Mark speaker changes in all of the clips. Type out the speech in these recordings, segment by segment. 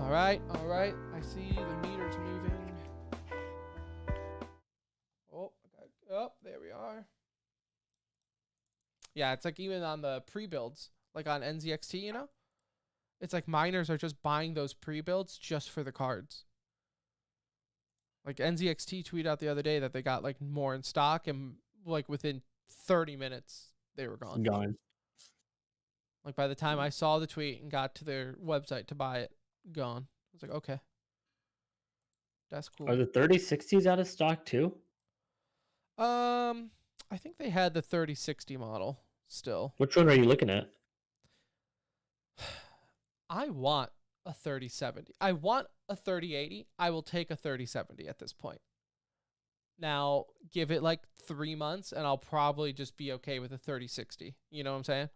Speaker 1: All right. I see the meters moving. Oh, there we are. Yeah, it's like even on the pre-builds, like on NZXT, you know? It's like miners are just buying those pre-builds just for the cards. Like NZXT tweeted out the other day that they got like more in stock, and like within 30 minutes they were gone. Like by the time I saw the tweet and got to their website to buy it, gone. I was like, okay, that's cool.
Speaker 2: Are the 3060s out of stock too?
Speaker 1: I think they had the 3060 model still.
Speaker 2: Which one are you looking at?
Speaker 1: I want a 3070. I want a 3080. I will take a 3070 at this point. Now, give it like 3 months and I'll probably just be okay with a 3060. You know what I'm saying?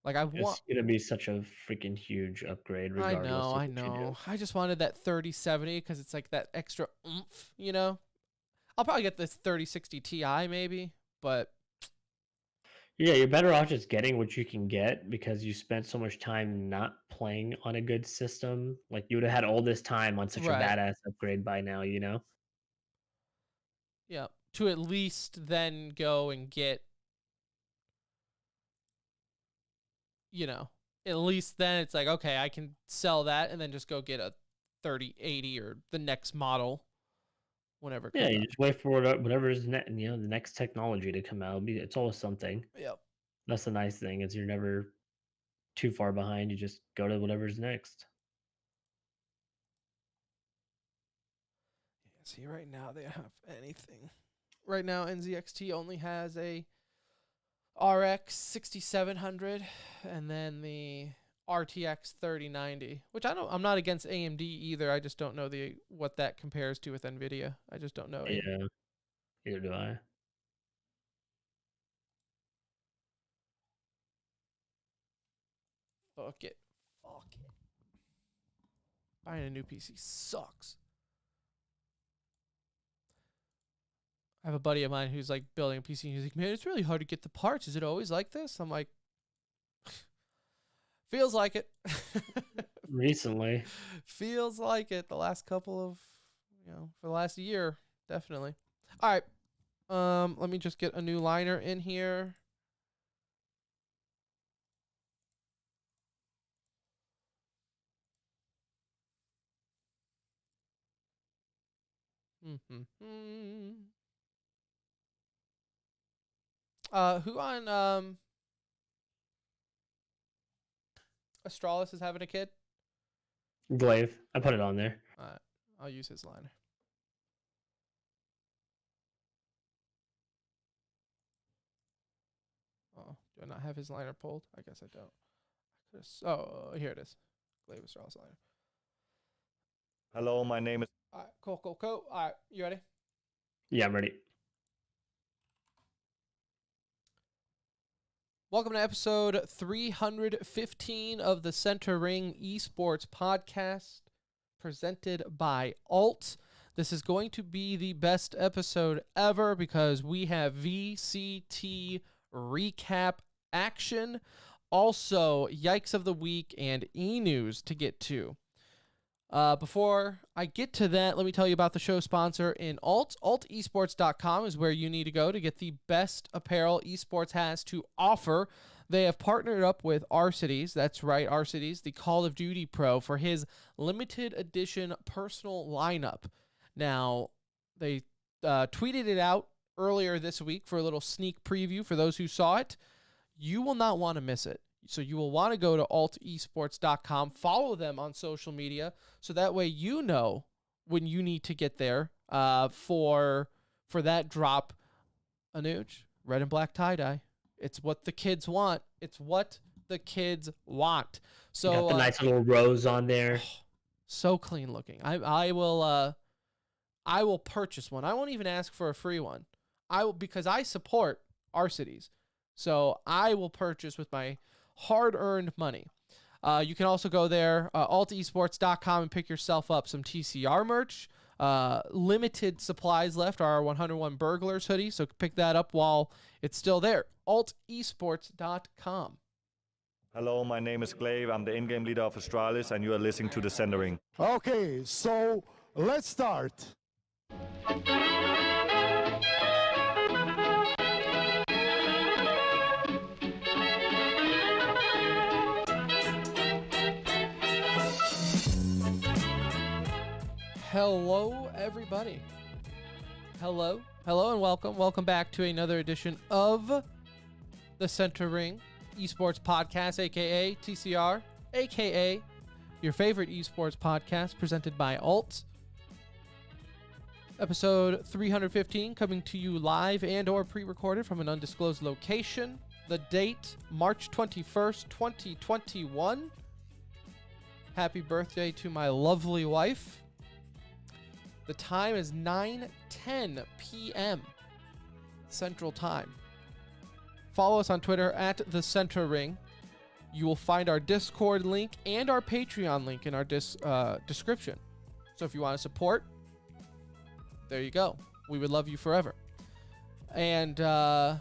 Speaker 1: Like I want.
Speaker 2: It's gonna be such a freaking huge upgrade regardless.
Speaker 1: I know. I just wanted that 3070 because it's like that extra oomph, you know? I'll probably get this 3060 Ti maybe, but
Speaker 2: yeah, you're better off just getting what you can get because you spent so much time not playing on a good system. Like you would have had all this time on such a badass upgrade by now, you know?
Speaker 1: Yeah, to at least then go and get, you know, at least then it's like, okay, I can sell that and then just go get a 3080 or the next model whenever it comes
Speaker 2: you
Speaker 1: out.
Speaker 2: just wait for whatever is the next technology to come out. It's always something.
Speaker 1: Yep.
Speaker 2: That's the nice thing is you're never too far behind. You just go to whatever's next.
Speaker 1: Yeah, see, right now they don't have anything. Right now, NZXT only has a RX 6700 and then the RTX 3090, which I'm not against AMD either. I just don't know what that compares to with Nvidia. I just don't know.
Speaker 2: Yeah, neither do I.
Speaker 1: Fuck it. Buying a new PC sucks. I have a buddy of mine who's like building a PC and he's like, man, it's really hard to get the parts. Is it always like this? I'm like, feels like it.
Speaker 2: Recently.
Speaker 1: Feels like it. The last couple of, for the last year, definitely. All right. Let me just get a new liner in here. Who on Astralis is having a kid?
Speaker 2: Glaive. I put it on there.
Speaker 1: I'll use his liner. Oh, do I not have his liner pulled? I guess I don't. Oh, here it is. Glaive Astralis liner.
Speaker 3: Hello, my name is...
Speaker 1: All right, cool. All right, you ready?
Speaker 2: Yeah, I'm ready.
Speaker 1: Welcome to episode 315 of the Center Ring Esports podcast, presented by Alt. This is going to be the best episode ever because we have VCT recap action, also Yikes of the Week and E-News to get to. Before I get to that, let me tell you about the show sponsor in Alt. AltEsports.com is where you need to go to get the best apparel esports has to offer. They have partnered up with Arcides, that's right, Arcides, the Call of Duty Pro, for his limited edition personal lineup. Now, they tweeted it out earlier this week for a little sneak preview for those who saw it. You will not want to miss it. So you will want to go to altesports.com, follow them on social media, so that way you know when you need to get there for that drop. Anuj, red and black tie-dye. It's what the kids want. So
Speaker 2: got the nice little rose on there.
Speaker 1: So clean looking. I will purchase one. I won't even ask for a free one. Because I support Arcides. So I will purchase with my hard-earned money. You can also go there, altesports.com, and pick yourself up some TCR merch. Limited supplies left, our 101 Burglars hoodie, so pick that up while it's still there. altesports.com.
Speaker 3: Hello, my name is Clay. I'm the in-game leader of Astralis, and you are listening to The Centering.
Speaker 4: Okay, so let's start.
Speaker 1: Hello, everybody. Hello, and welcome. Welcome back to another edition of the Centering Esports Podcast, aka TCR, aka your favorite esports podcast, presented by Alt. Episode 315, coming to you live and/or pre-recorded from an undisclosed location. The date, March 21st, 2021. Happy birthday to my lovely wife. The time is 9:10 p.m. Central Time. Follow us on Twitter at The Centering. You will find our Discord link and our Patreon link in our description. So if you want to support, there you go. We would love you forever. And I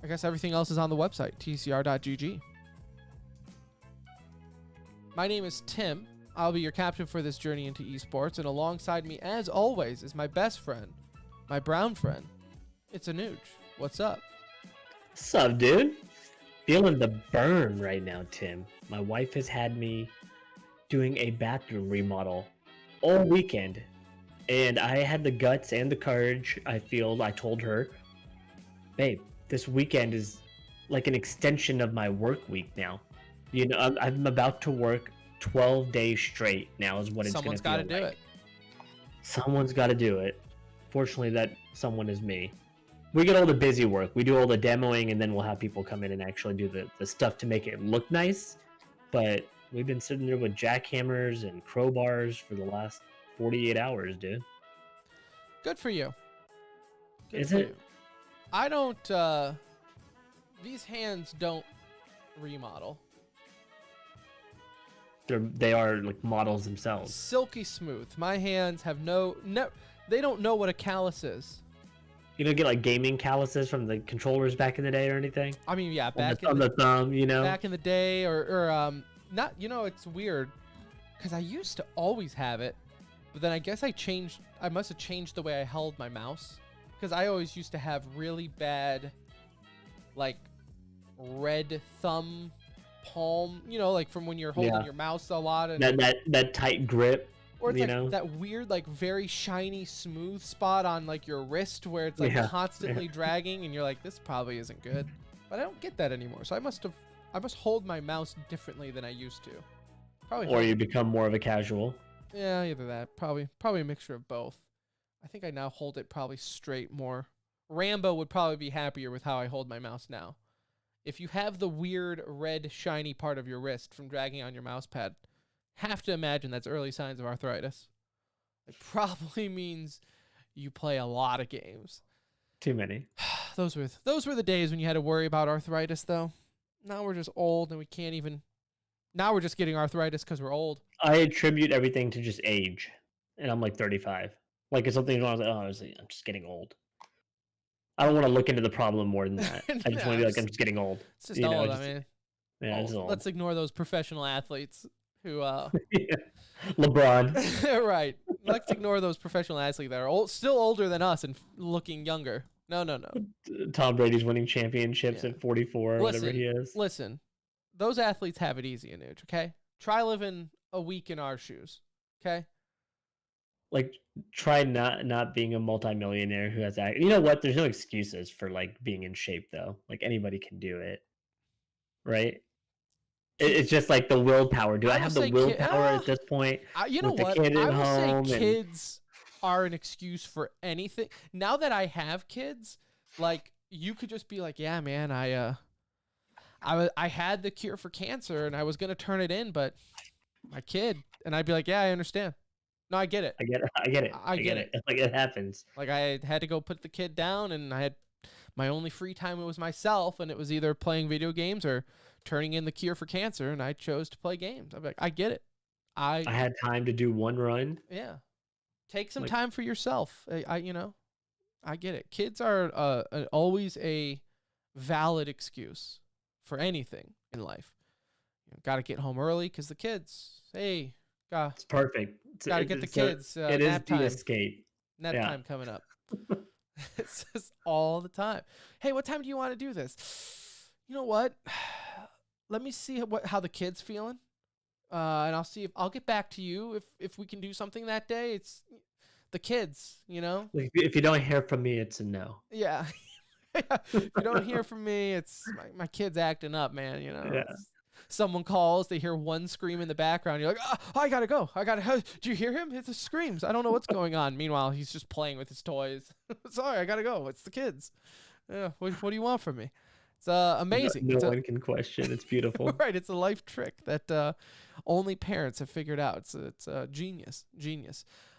Speaker 1: guess everything else is on the website, tcr.gg. My name is Tim. I'll be your captain for this journey into esports, and alongside me, as always, is my best friend, my brown friend. It's Anuj. What's up?
Speaker 2: What's up, dude? Feeling the burn right now, Tim. My wife has had me doing a bathroom remodel all weekend, and I had the guts and the courage. I told her, babe, this weekend is like an extension of my work week now. You know, I'm about to work 12 days straight now is what it's going to feel like. Someone's got to do it. Someone's got to do it. Fortunately, that someone is me. We get all the busy work. We do all the demoing, and then we'll have people come in and actually do the stuff to make it look nice. But we've been sitting there with jackhammers and crowbars for the last 48 hours, dude.
Speaker 1: Good for you. Good
Speaker 2: is
Speaker 1: for
Speaker 2: it?
Speaker 1: You. I don't... these hands don't remodel.
Speaker 2: They are like models themselves.
Speaker 1: Silky smooth. My hands have no, they don't know what a callus is.
Speaker 2: You don't get like gaming calluses from the controllers back in the day or anything?
Speaker 1: I mean, yeah, back
Speaker 2: on the thumb, you know?
Speaker 1: Back in the day or not, you know, it's weird because I used to always have it, but then I guess I must have changed the way I held my mouse because I always used to have really bad, like, red thumb palm, you know, like from when you're holding your mouse a lot, and
Speaker 2: that tight grip,
Speaker 1: or it's
Speaker 2: you
Speaker 1: like
Speaker 2: know,
Speaker 1: that weird, like very shiny, smooth spot on like your wrist where it's like constantly dragging, and you're like, this probably isn't good. But I don't get that anymore, so I must hold my mouse differently than I used to. Probably.
Speaker 2: Or you become more of a casual.
Speaker 1: Yeah, either that. Probably a mixture of both. I think I now hold it probably straight more. Rambo would probably be happier with how I hold my mouse now. If you have the weird red shiny part of your wrist from dragging on your mouse pad, have to imagine that's early signs of arthritis. It probably means you play a lot of games.
Speaker 2: Too many.
Speaker 1: Those were the days when you had to worry about arthritis, though. Now we're just old and we can't even. Now we're just getting arthritis because we're old.
Speaker 2: I attribute everything to just age, and I'm like 35. Like if something's wrong, I was like, I'm just getting old. I don't want to look into the problem more than that. I just want to be like, I'm just getting old.
Speaker 1: It's just old, I mean.
Speaker 2: Yeah, it's old.
Speaker 1: Let's ignore those professional athletes who...
Speaker 2: LeBron.
Speaker 1: Right. Let's ignore those professional athletes that are still older than us and looking younger. No.
Speaker 2: Tom Brady's winning championships at 44 or whatever he is.
Speaker 1: Listen, those athletes have it easy, Anuj, okay? Try living a week in our shoes, okay?
Speaker 2: Like, try not being a multimillionaire who has you know what, there's no excuses for like being in shape though. Like anybody can do it, right? It's just like the willpower. Do I have the willpower at this point?
Speaker 1: You know what, I will say kids are an excuse for anything. Now that I have kids, like you could just be like, yeah man, I had the cure for cancer and I was gonna turn it in, but my kid, and I'd be like, yeah, I understand. No, I get it.
Speaker 2: I get it. Like it happens.
Speaker 1: Like I had to go put the kid down, and I had my only free time. It was myself, and it was either playing video games or turning in the cure for cancer, and I chose to play games. I'm like, I get it. I
Speaker 2: had time to do one run.
Speaker 1: Yeah, take some time for yourself. I get it. Kids are always a valid excuse for anything in life. Got to get home early because the kids. Hey,
Speaker 2: It's perfect.
Speaker 1: got to get the kids.
Speaker 2: It is
Speaker 1: Nap
Speaker 2: the
Speaker 1: time.
Speaker 2: escape.
Speaker 1: Nap
Speaker 2: Yeah.
Speaker 1: time coming up. It's just all the time. Hey, what time do you want to do this? You know what? Let me see how the kid's feeling, and I'll see if I'll get back to you if we can do something that day. It's the kids, you know.
Speaker 2: Like, if you don't hear from me, it's a no.
Speaker 1: Yeah. If you don't hear from me, it's my kid's acting up, man. You know.
Speaker 2: Yeah.
Speaker 1: Someone calls, they hear one scream in the background. You're like, I gotta go. Do you hear him? It's the screams. I don't know what's going on. Meanwhile, he's just playing with his toys. Sorry, I gotta go. It's the kids. Yeah. What do you want from me? It's amazing.
Speaker 2: No one can question. It's beautiful.
Speaker 1: Right. It's a life trick that only parents have figured out. It's genius.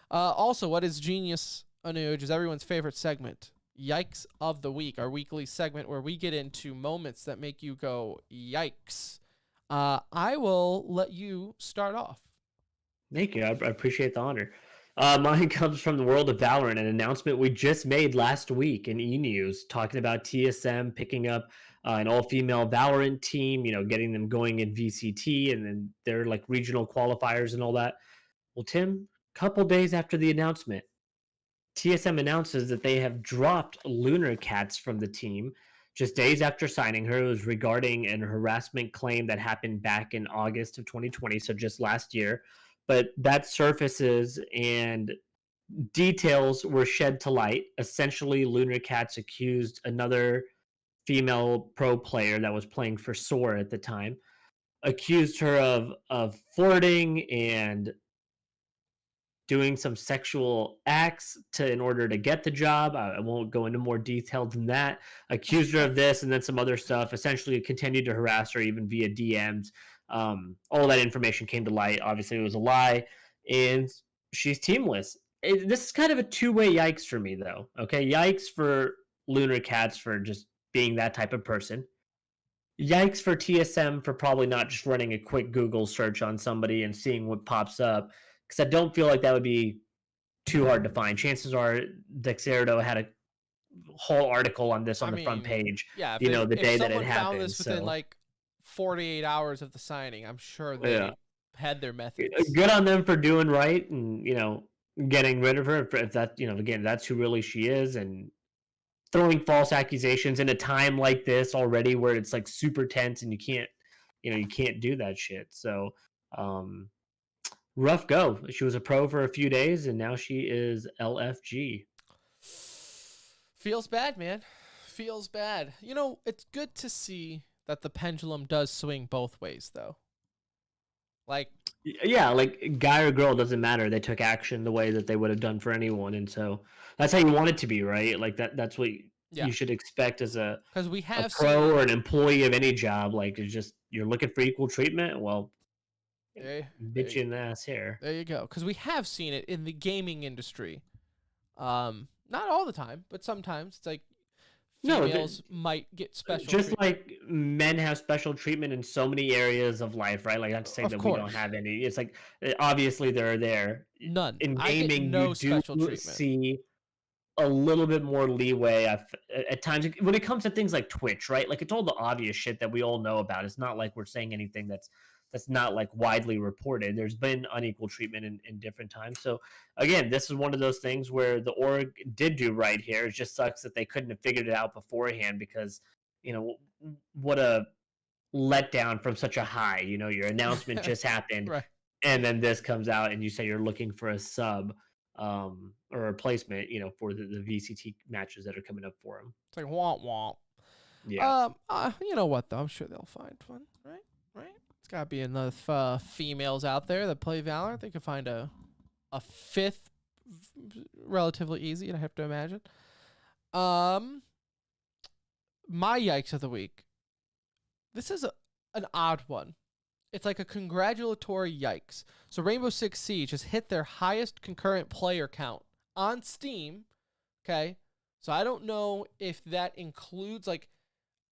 Speaker 1: Also, what is genius, Anuj, is everyone's favorite segment. Yikes of the Week, our weekly segment where we get into moments that make you go, yikes. I will let you start off.
Speaker 2: Thank you. I appreciate the honor. Mine comes from the world of Valorant, an announcement we just made last week in E-News, talking about TSM picking up an all-female Valorant team, getting them going in VCT, and then their like regional qualifiers and all that. Well, Tim, a couple days after the announcement, TSM announces that they have dropped Lunar Cats from the team. Just days after signing her, it was regarding an harassment claim that happened back in August of 2020, so just last year. But that surfaces and details were shed to light. Essentially, Lunar Cats accused another female pro player that was playing for SOAR at the time, accused her of flirting and doing some sexual acts in order to get the job. I won't go into more detail than that. Accused her of this and then some other stuff. Essentially continued to harass her even via DMs. All that information came to light. Obviously, it was a lie, and she's teamless. This is kind of a two-way yikes for me, though. Okay, yikes for Lunar Cats for just being that type of person. Yikes for TSM for probably not just running a quick Google search on somebody and seeing what pops up, because I don't feel like that would be too hard to find. Chances are Dexerto had a whole article on this on the front page.
Speaker 1: Yeah,
Speaker 2: the day that it happened.
Speaker 1: Found this within like 48 hours of the signing, I'm sure they had their methods.
Speaker 2: Good on them for doing right and getting rid of her. If that again, that's who really she is, and throwing false accusations in a time like this already where it's like super tense and you can't do that shit. So rough go. She was a pro for a few days and now she is LFG.
Speaker 1: Feels bad, man. Feels bad. It's good to see that the pendulum does swing both ways, though. Like,
Speaker 2: yeah, like guy or girl doesn't matter. They took action the way that they would have done for anyone, and so that's how you want it to be, right? Like that's what you should expect as a pro or an employee of any job. Like, it's just you're looking for equal treatment. Well, bitch you in the ass here.
Speaker 1: There you go. Because we have seen it in the gaming industry. Not all the time, but sometimes it's like females might get special treatment.
Speaker 2: Like men have special treatment in so many areas of life, right? Like, not to say that we don't have any. It's like, obviously they're there.
Speaker 1: None.
Speaker 2: In gaming, you do see a little bit more leeway at times when it comes to things like Twitch, right? Like, it's all the obvious shit that we all know about. It's not like we're saying anything that's not like widely reported. There's been unequal treatment in different times. So again, this is one of those things where the org did do right here. It just sucks that they couldn't have figured it out beforehand, because what a letdown from such a high. Your announcement just happened,
Speaker 1: right,
Speaker 2: and then this comes out and you say you're looking for a sub or a replacement, for the VCT matches that are coming up for them.
Speaker 1: It's like womp womp.
Speaker 2: Yeah.
Speaker 1: You know what though? I'm sure they'll find one, right? It's got to be enough females out there that play Valorant. They could find a fifth relatively easy, I have to imagine. My yikes of the week. This is an odd one. It's like a congratulatory yikes. So Rainbow Six Siege has hit their highest concurrent player count on Steam. Okay. So I don't know if that includes, like,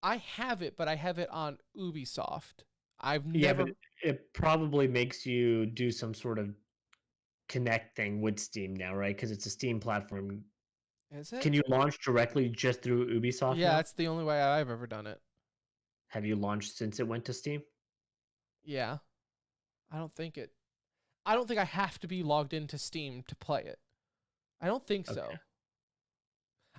Speaker 1: I have it, but I have it on Ubisoft. I've never.
Speaker 2: But it probably makes you do some sort of connect thing with Steam now, right? Because it's a Steam platform.
Speaker 1: Is it?
Speaker 2: Can you launch directly just through Ubisoft?
Speaker 1: Yeah,
Speaker 2: now?
Speaker 1: that's the only way I've ever done it.
Speaker 2: Have you launched since it went to Steam?
Speaker 1: Yeah. I don't think I have to be logged into Steam to play it. I don't think
Speaker 2: Okay.
Speaker 1: so.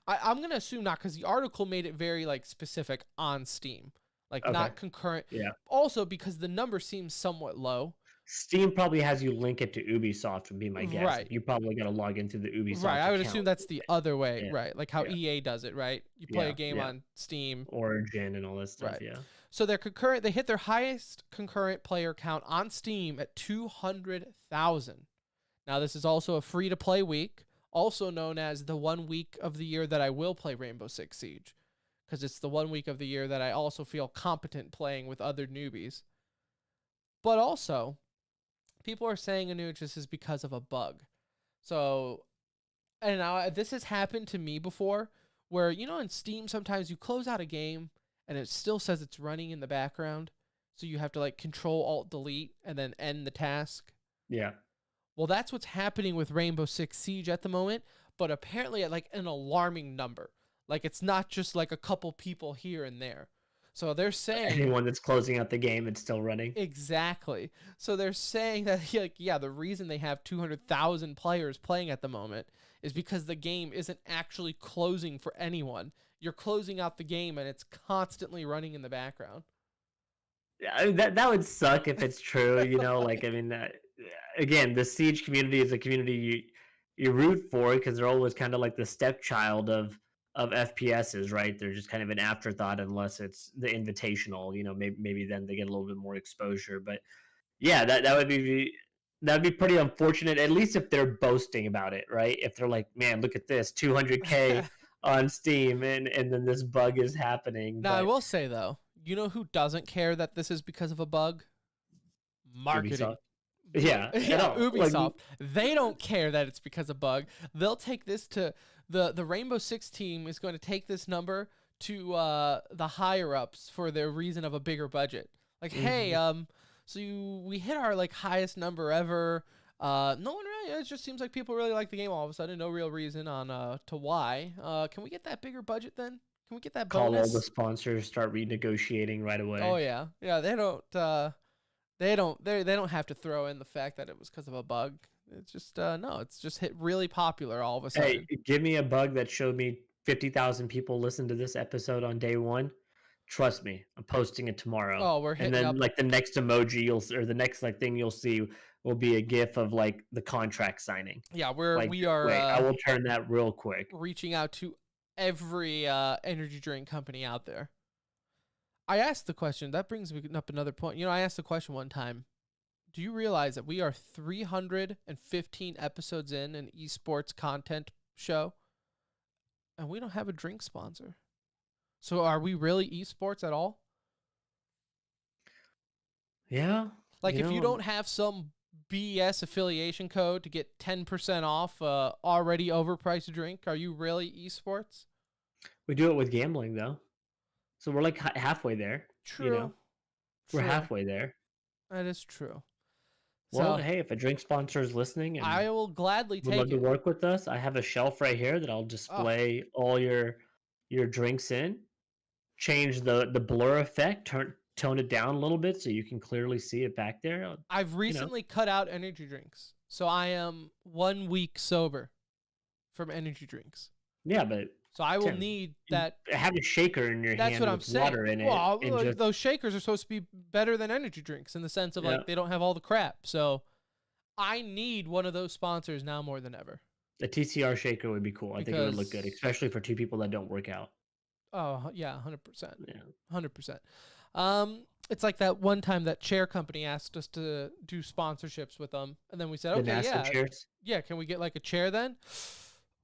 Speaker 1: I'm gonna assume not, because the article made it very like specific on Steam, like
Speaker 2: Okay.
Speaker 1: not concurrent.
Speaker 2: Yeah.
Speaker 1: Also, because the number seems somewhat low.
Speaker 2: Steam probably has you link it to Ubisoft, would be my guess.
Speaker 1: Right.
Speaker 2: You probably got to log into the Ubisoft
Speaker 1: Right. I would
Speaker 2: account.
Speaker 1: assume that's the other way.
Speaker 2: Yeah.
Speaker 1: Right. Like how
Speaker 2: Yeah.
Speaker 1: EA does it. Right. You play a
Speaker 2: Yeah,
Speaker 1: game
Speaker 2: yeah.
Speaker 1: on Steam.
Speaker 2: Origin and all that stuff.
Speaker 1: Right.
Speaker 2: Yeah.
Speaker 1: So their concurrent, they hit their highest concurrent player count on Steam at 200,000. Now this is also a free to play week, also known as the 1 week of the year that I will play Rainbow Six Siege, because it's the 1 week of the year that I also feel competent playing with other newbies. But also, people are saying, Anuj, this is because of a bug. So, and now this has happened to me before, where, you know, in Steam, sometimes you close out a game and it still says it's running in the background. So you have to like Control-Alt-Delete and then end the task.
Speaker 2: Yeah.
Speaker 1: Well, that's what's happening with Rainbow Six Siege at the moment, but apparently at like an alarming number. Like it's not just like a couple people here and there. So they're saying
Speaker 2: Anyone that's closing out the game, it's still running.
Speaker 1: exactly. So they're saying that like, yeah, the reason they have 200,000 players playing at the moment is because the game isn't actually closing for anyone. You're closing out the game and it's constantly running in the background.
Speaker 2: Yeah, that would suck if it's true. You know, like I mean, again, the Siege community is a community you root for because they're always kind of like the stepchild of FPSs, right? They're just kind of an afterthought unless it's the invitational. You know, maybe then they get a little bit more exposure. But yeah, that'd be pretty unfortunate. At least if they're boasting about it, right? If they're like, man, look at this, 200K on Steam, and then this bug is happening.
Speaker 1: Now, I will say though, you know who doesn't care that this is because of a bug? Marketing.
Speaker 2: Ubisoft. Yeah,
Speaker 1: Ubisoft. They don't care that it's because of bug. They'll take this to the Rainbow Six team is going to take this number to the higher ups for their reason of a bigger budget. Like, hey, so we hit our like highest number ever. No one really. It just seems like people really like the game all of a sudden. No real reason on to why. Can we get that bigger budget then? Can we get that bonus?
Speaker 2: Call all the sponsors, start renegotiating right away.
Speaker 1: Oh yeah, yeah. They don't have to throw in the fact that it was because of a bug. It's just no. It's just hit really popular all of a sudden.
Speaker 2: Hey, give me a bug that showed me 50,000 people listened to this episode on day one. Trust me, I'm posting it tomorrow.
Speaker 1: Oh, we're hitting
Speaker 2: and then
Speaker 1: up.
Speaker 2: like the next emoji or the next like thing you'll see will be a GIF of like the contract signing.
Speaker 1: Yeah,
Speaker 2: Like,
Speaker 1: we are.
Speaker 2: wait, I will turn that real quick.
Speaker 1: Reaching out to every energy drink company out there. I asked the question. That brings me up another point. You know, I asked the question one time. Do you realize that we are 315 episodes in an esports content show, and we don't have a drink sponsor? So are we really esports at all?
Speaker 2: Yeah.
Speaker 1: Like, if you don't have some BS affiliation code to get 10% off already overpriced drink, are you really esports?
Speaker 2: We do it with gambling though. So we're like halfway there.
Speaker 1: True.
Speaker 2: You know? We're
Speaker 1: True.
Speaker 2: halfway there.
Speaker 1: That is true.
Speaker 2: Well,
Speaker 1: So
Speaker 2: hey, if a drink sponsor is listening and
Speaker 1: I will gladly
Speaker 2: would love
Speaker 1: take
Speaker 2: to
Speaker 1: it.
Speaker 2: work with us, I have a shelf right here that I'll display all your drinks in. Change the blur effect, tone it down a little bit so you can clearly see it back there.
Speaker 1: I've recently cut out energy drinks. So I am 1 week sober from energy drinks.
Speaker 2: Yeah, but
Speaker 1: So I will
Speaker 2: Tim,
Speaker 1: need that.
Speaker 2: have a shaker in your
Speaker 1: That's
Speaker 2: hand
Speaker 1: what I'm
Speaker 2: with
Speaker 1: saying.
Speaker 2: water in it.
Speaker 1: Well,
Speaker 2: and
Speaker 1: like,
Speaker 2: just,
Speaker 1: those shakers are supposed to be better than energy drinks in the sense of
Speaker 2: Yeah.
Speaker 1: like they don't have all the crap. So I need one of those sponsors now more than ever.
Speaker 2: a TCR shaker would be cool. I think it would look good,
Speaker 1: Because-
Speaker 2: especially for two people that don't work out.
Speaker 1: Oh yeah, 100%.
Speaker 2: Yeah.
Speaker 1: 100%. It's like that one time that chair company asked us to do sponsorships with them, and then we said,
Speaker 2: The
Speaker 1: okay,
Speaker 2: NASA
Speaker 1: yeah,
Speaker 2: chairs.
Speaker 1: yeah, can we get like a chair then?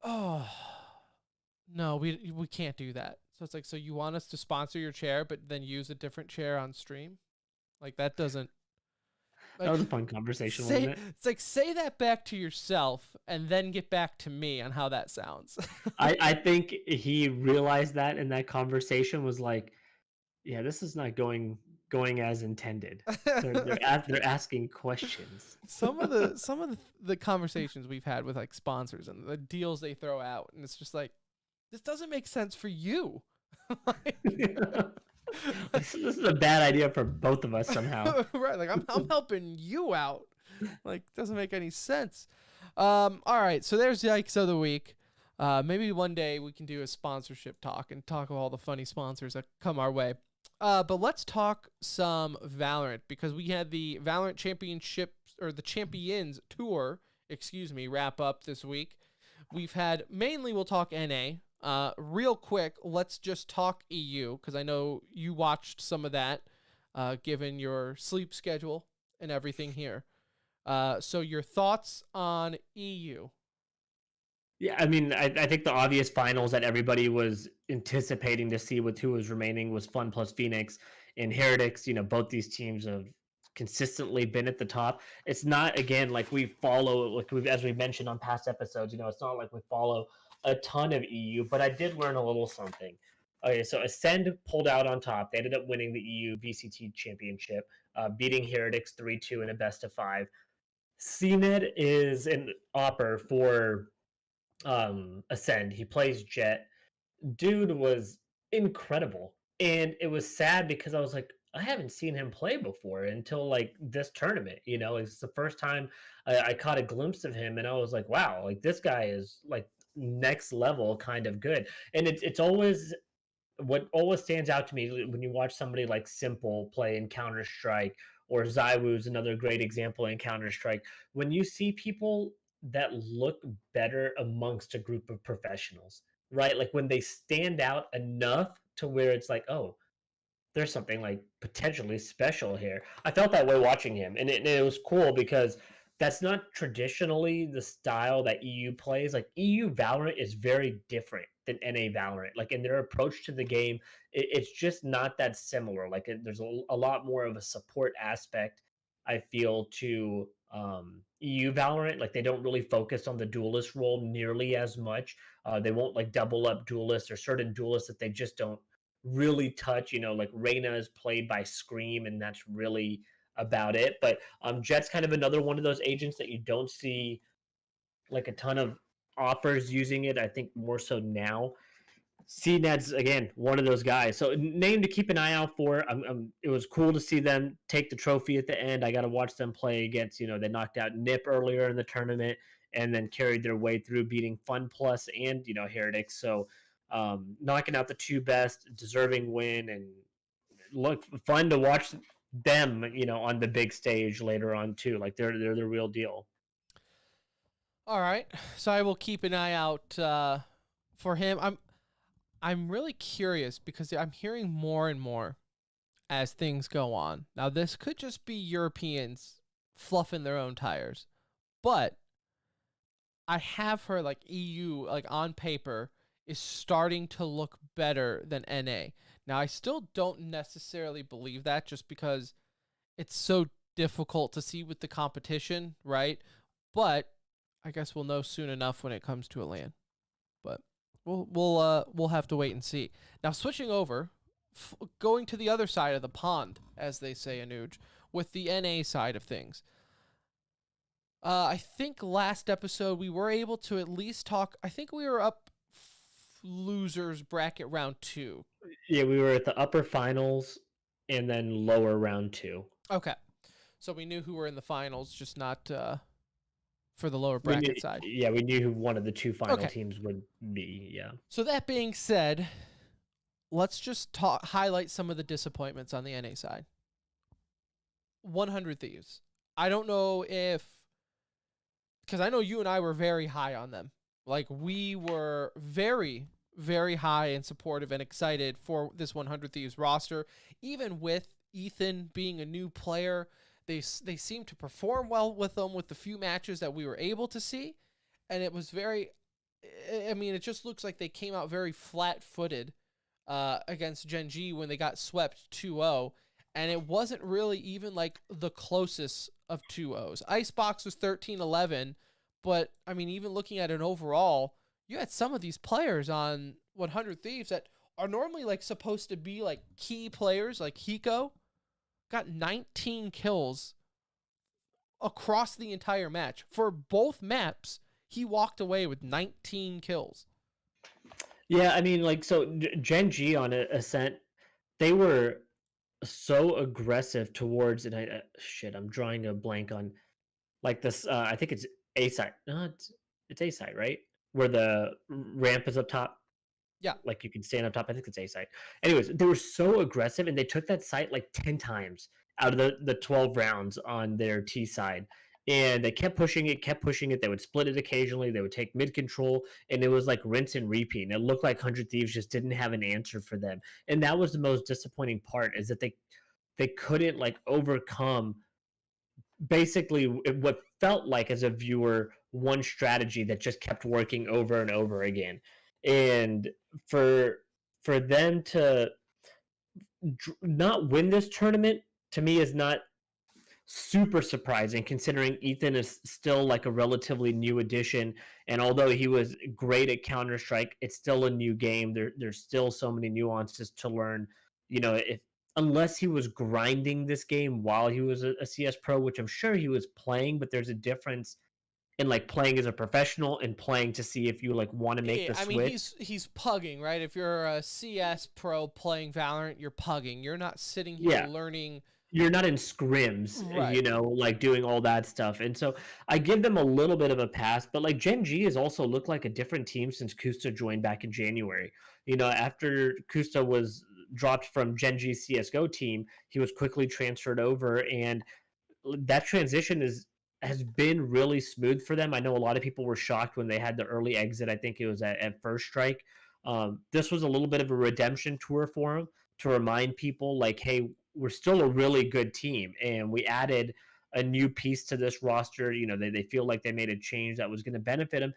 Speaker 1: Oh, no, we can't do that. So it's like, so you want us to sponsor your chair, but then use a different chair on stream? Like that doesn't. Like,
Speaker 2: That was a fun conversation,
Speaker 1: say,
Speaker 2: wasn't it?
Speaker 1: it's like say that back to yourself and then get back to me on how that sounds.
Speaker 2: I think he realized that in that conversation was like, yeah, this is not going as intended. They're asking questions.
Speaker 1: some of the conversations we've had with like sponsors and the deals they throw out, and it's just like, this doesn't make sense for you. Like,
Speaker 2: This is a bad idea for both of us somehow.
Speaker 1: Right, like I'm helping you out. Like, doesn't make any sense. All right, so there's Yikes of the week. Maybe one day we can do a sponsorship talk and talk about all the funny sponsors that come our way. But let's talk some Valorant, because we had the Valorant Championship, or the Champions Tour, wrap up this week. We've had, mainly we'll talk NA. Real quick, let's just talk EU, because I know you watched some of that, given your sleep schedule and everything here. So your thoughts on EU?
Speaker 2: Yeah, I mean, I think the obvious finals that everybody was anticipating to see with who was remaining was Fun plus Phoenix and Heretics. You know, both these teams have consistently been at the top. It's not, again, like we follow, like we've, as we mentioned on past episodes, you know, it's not like we follow a ton of EU, but I did learn a little something. Okay, so Ascend pulled out on top. They ended up winning the EU VCT championship, beating Heretics 3-2 in a best of 5. CNED is an opper for Ascend. He plays Jet. Dude was incredible, and it was sad because I was like, I haven't seen him play before until like this tournament. You know, it's the first time I caught a glimpse of him, and I was like, wow, like this guy is like next level kind of good. And it's always, what always stands out to me when you watch somebody like Simple play in Counter Strike, or Zywoo's another great example in Counter Strike. When you see people that look better amongst a group of professionals, right? Like when they stand out enough to where it's like, oh, there's something like potentially special here. I felt that way watching him, and it was cool because that's not traditionally the style that EU plays. Like EU Valorant is very different than NA Valorant. Like in their approach to the game, it's just not that similar. Like there's a lot more of a support aspect, I feel, to EU Valorant. Like they don't really focus on the duelist role nearly as much. They won't like double up duelists, or certain duelists that they just don't really touch. You know, like Reyna is played by Scream, and that's really about it. But Jet's kind of another one of those agents that you don't see like a ton of offers using it. I think more so now. CNED's again one of those guys. So name to keep an eye out for. It was cool to see them take the trophy at the end. I got to watch them play against. You know, they knocked out Nip earlier in the tournament, and then carried their way through, beating Fun Plus and, you know, Heretics. So knocking out the two best, deserving win, and look fun to watch them, you know, on the big stage later on too. Like they're the real deal.
Speaker 1: All right, so I will keep an eye out for him. I'm really curious because I'm hearing more and more as things go on. Now, this could just be Europeans fluffing their own tires, but I have heard like EU, like on paper, is starting to look better than NA. Now, I still don't necessarily believe that, just because it's so difficult to see with the competition, right? But I guess we'll know soon enough when it comes to a LAN. But we'll have to wait and see. Now, switching over, going to the other side of the pond, as they say, Anuj, with the NA side of things. I think last episode we were able to at least talk. I think we were up losers bracket round 2.
Speaker 2: Yeah, we were at the upper finals and then lower round 2.
Speaker 1: Okay, so we knew who were in the finals, just not for the lower bracket side.
Speaker 2: Yeah, we knew who one of the two final teams would be. Yeah.
Speaker 1: So that being said, let's just highlight some of the disappointments on the NA side. 100 Thieves. I don't know if, because I know you and I were very high on them. Like, we were very, very high and supportive and excited for this 100 Thieves roster. Even with Ethan being a new player, they seemed to perform well with them with the few matches that we were able to see. And it was very, I mean, it just looks like they came out very flat-footed against Gen G when they got swept 2-0. And it wasn't really even like the closest of 2-0s. Icebox was 13-11. But, I mean, even looking at it overall, you had some of these players on 100 Thieves that are normally, like, supposed to be, like, key players, like Hiko, got 19 kills across the entire match. For both maps, he walked away with 19 kills.
Speaker 2: Yeah, I mean, like, so Gen G on Ascent, they were so aggressive towards, and I'm drawing a blank on like this. I think it's A side. No, it's A side, right? Where the ramp is up top.
Speaker 1: Yeah.
Speaker 2: Like you can stand up top. I think it's A site. Anyways, they were so aggressive and they took that site like 10 times out of the 12 rounds on their T side. And they kept pushing it, kept pushing it. They would split it occasionally. They would take mid control, and it was like rinse and repeat. And it looked like 100 Thieves just didn't have an answer for them. And that was the most disappointing part, is that they couldn't like overcome basically what felt like, as a viewer, one strategy that just kept working over and over again. And for them to not win this tournament, to me, is not super surprising, considering Ethan is still like a relatively new addition, and although he was great at Counter-Strike, it's still a new game. There's still so many nuances to learn. If unless he was grinding this game while he was a CS pro, which I'm sure he was playing, but there's a difference in like playing as a professional and playing to see if you like want to make the
Speaker 1: I
Speaker 2: switch.
Speaker 1: mean, he's pugging, right? If you're a CS pro playing Valorant, you're pugging. You're not sitting here learning.
Speaker 2: You're not in scrims,
Speaker 1: right.
Speaker 2: like doing all that stuff. And so I give them a little bit of a pass, but like Gen G has also looked like a different team since Kusta joined back in January. After Kusta was dropped from Gen G CSGO team, he was quickly transferred over, and that transition has been really smooth for them. I know a lot of people were shocked when they had the early exit. I think it was at First Strike. This was a little bit of a redemption tour for him, to remind people like, hey, we're still a really good team, and we added a new piece to this roster. They feel like they made a change that was going to benefit them,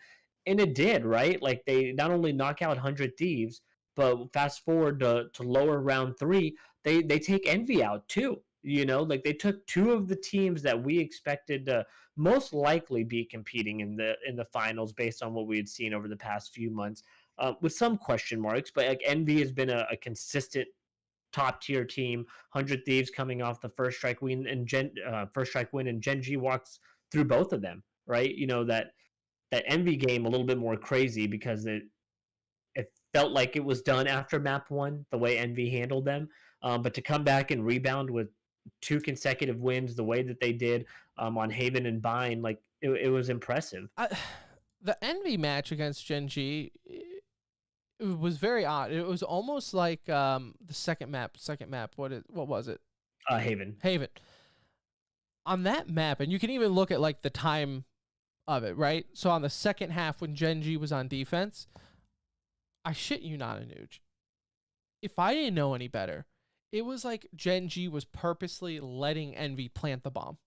Speaker 2: and it did, right? Like, they not only knock out 100 Thieves, but fast forward to lower round 3, they take Envy out too. Like, they took 2 of the teams that we expected to most likely be competing in the finals, based on what we had seen over the past few months, with some question marks. But like, Envy has been a consistent top tier team. 100 Thieves coming off the First Strike win, and Gen G walks through both of them, right? That Envy game a little bit more crazy, because it felt like it was done after map 1, the way Envy handled them. But to come back and rebound with 2 consecutive wins the way that they did, on Haven and Bind, like, it was impressive.
Speaker 1: The Envy match against Gen G, it was very odd. It was almost like the second map. What was it?
Speaker 2: Haven.
Speaker 1: On that map, and you can even look at like the time of it, right? So on the second half, when Gen G was on defense, I shit you not, Anuj, if I didn't know any better, it was like Gen G was purposely letting Envy plant the bomb.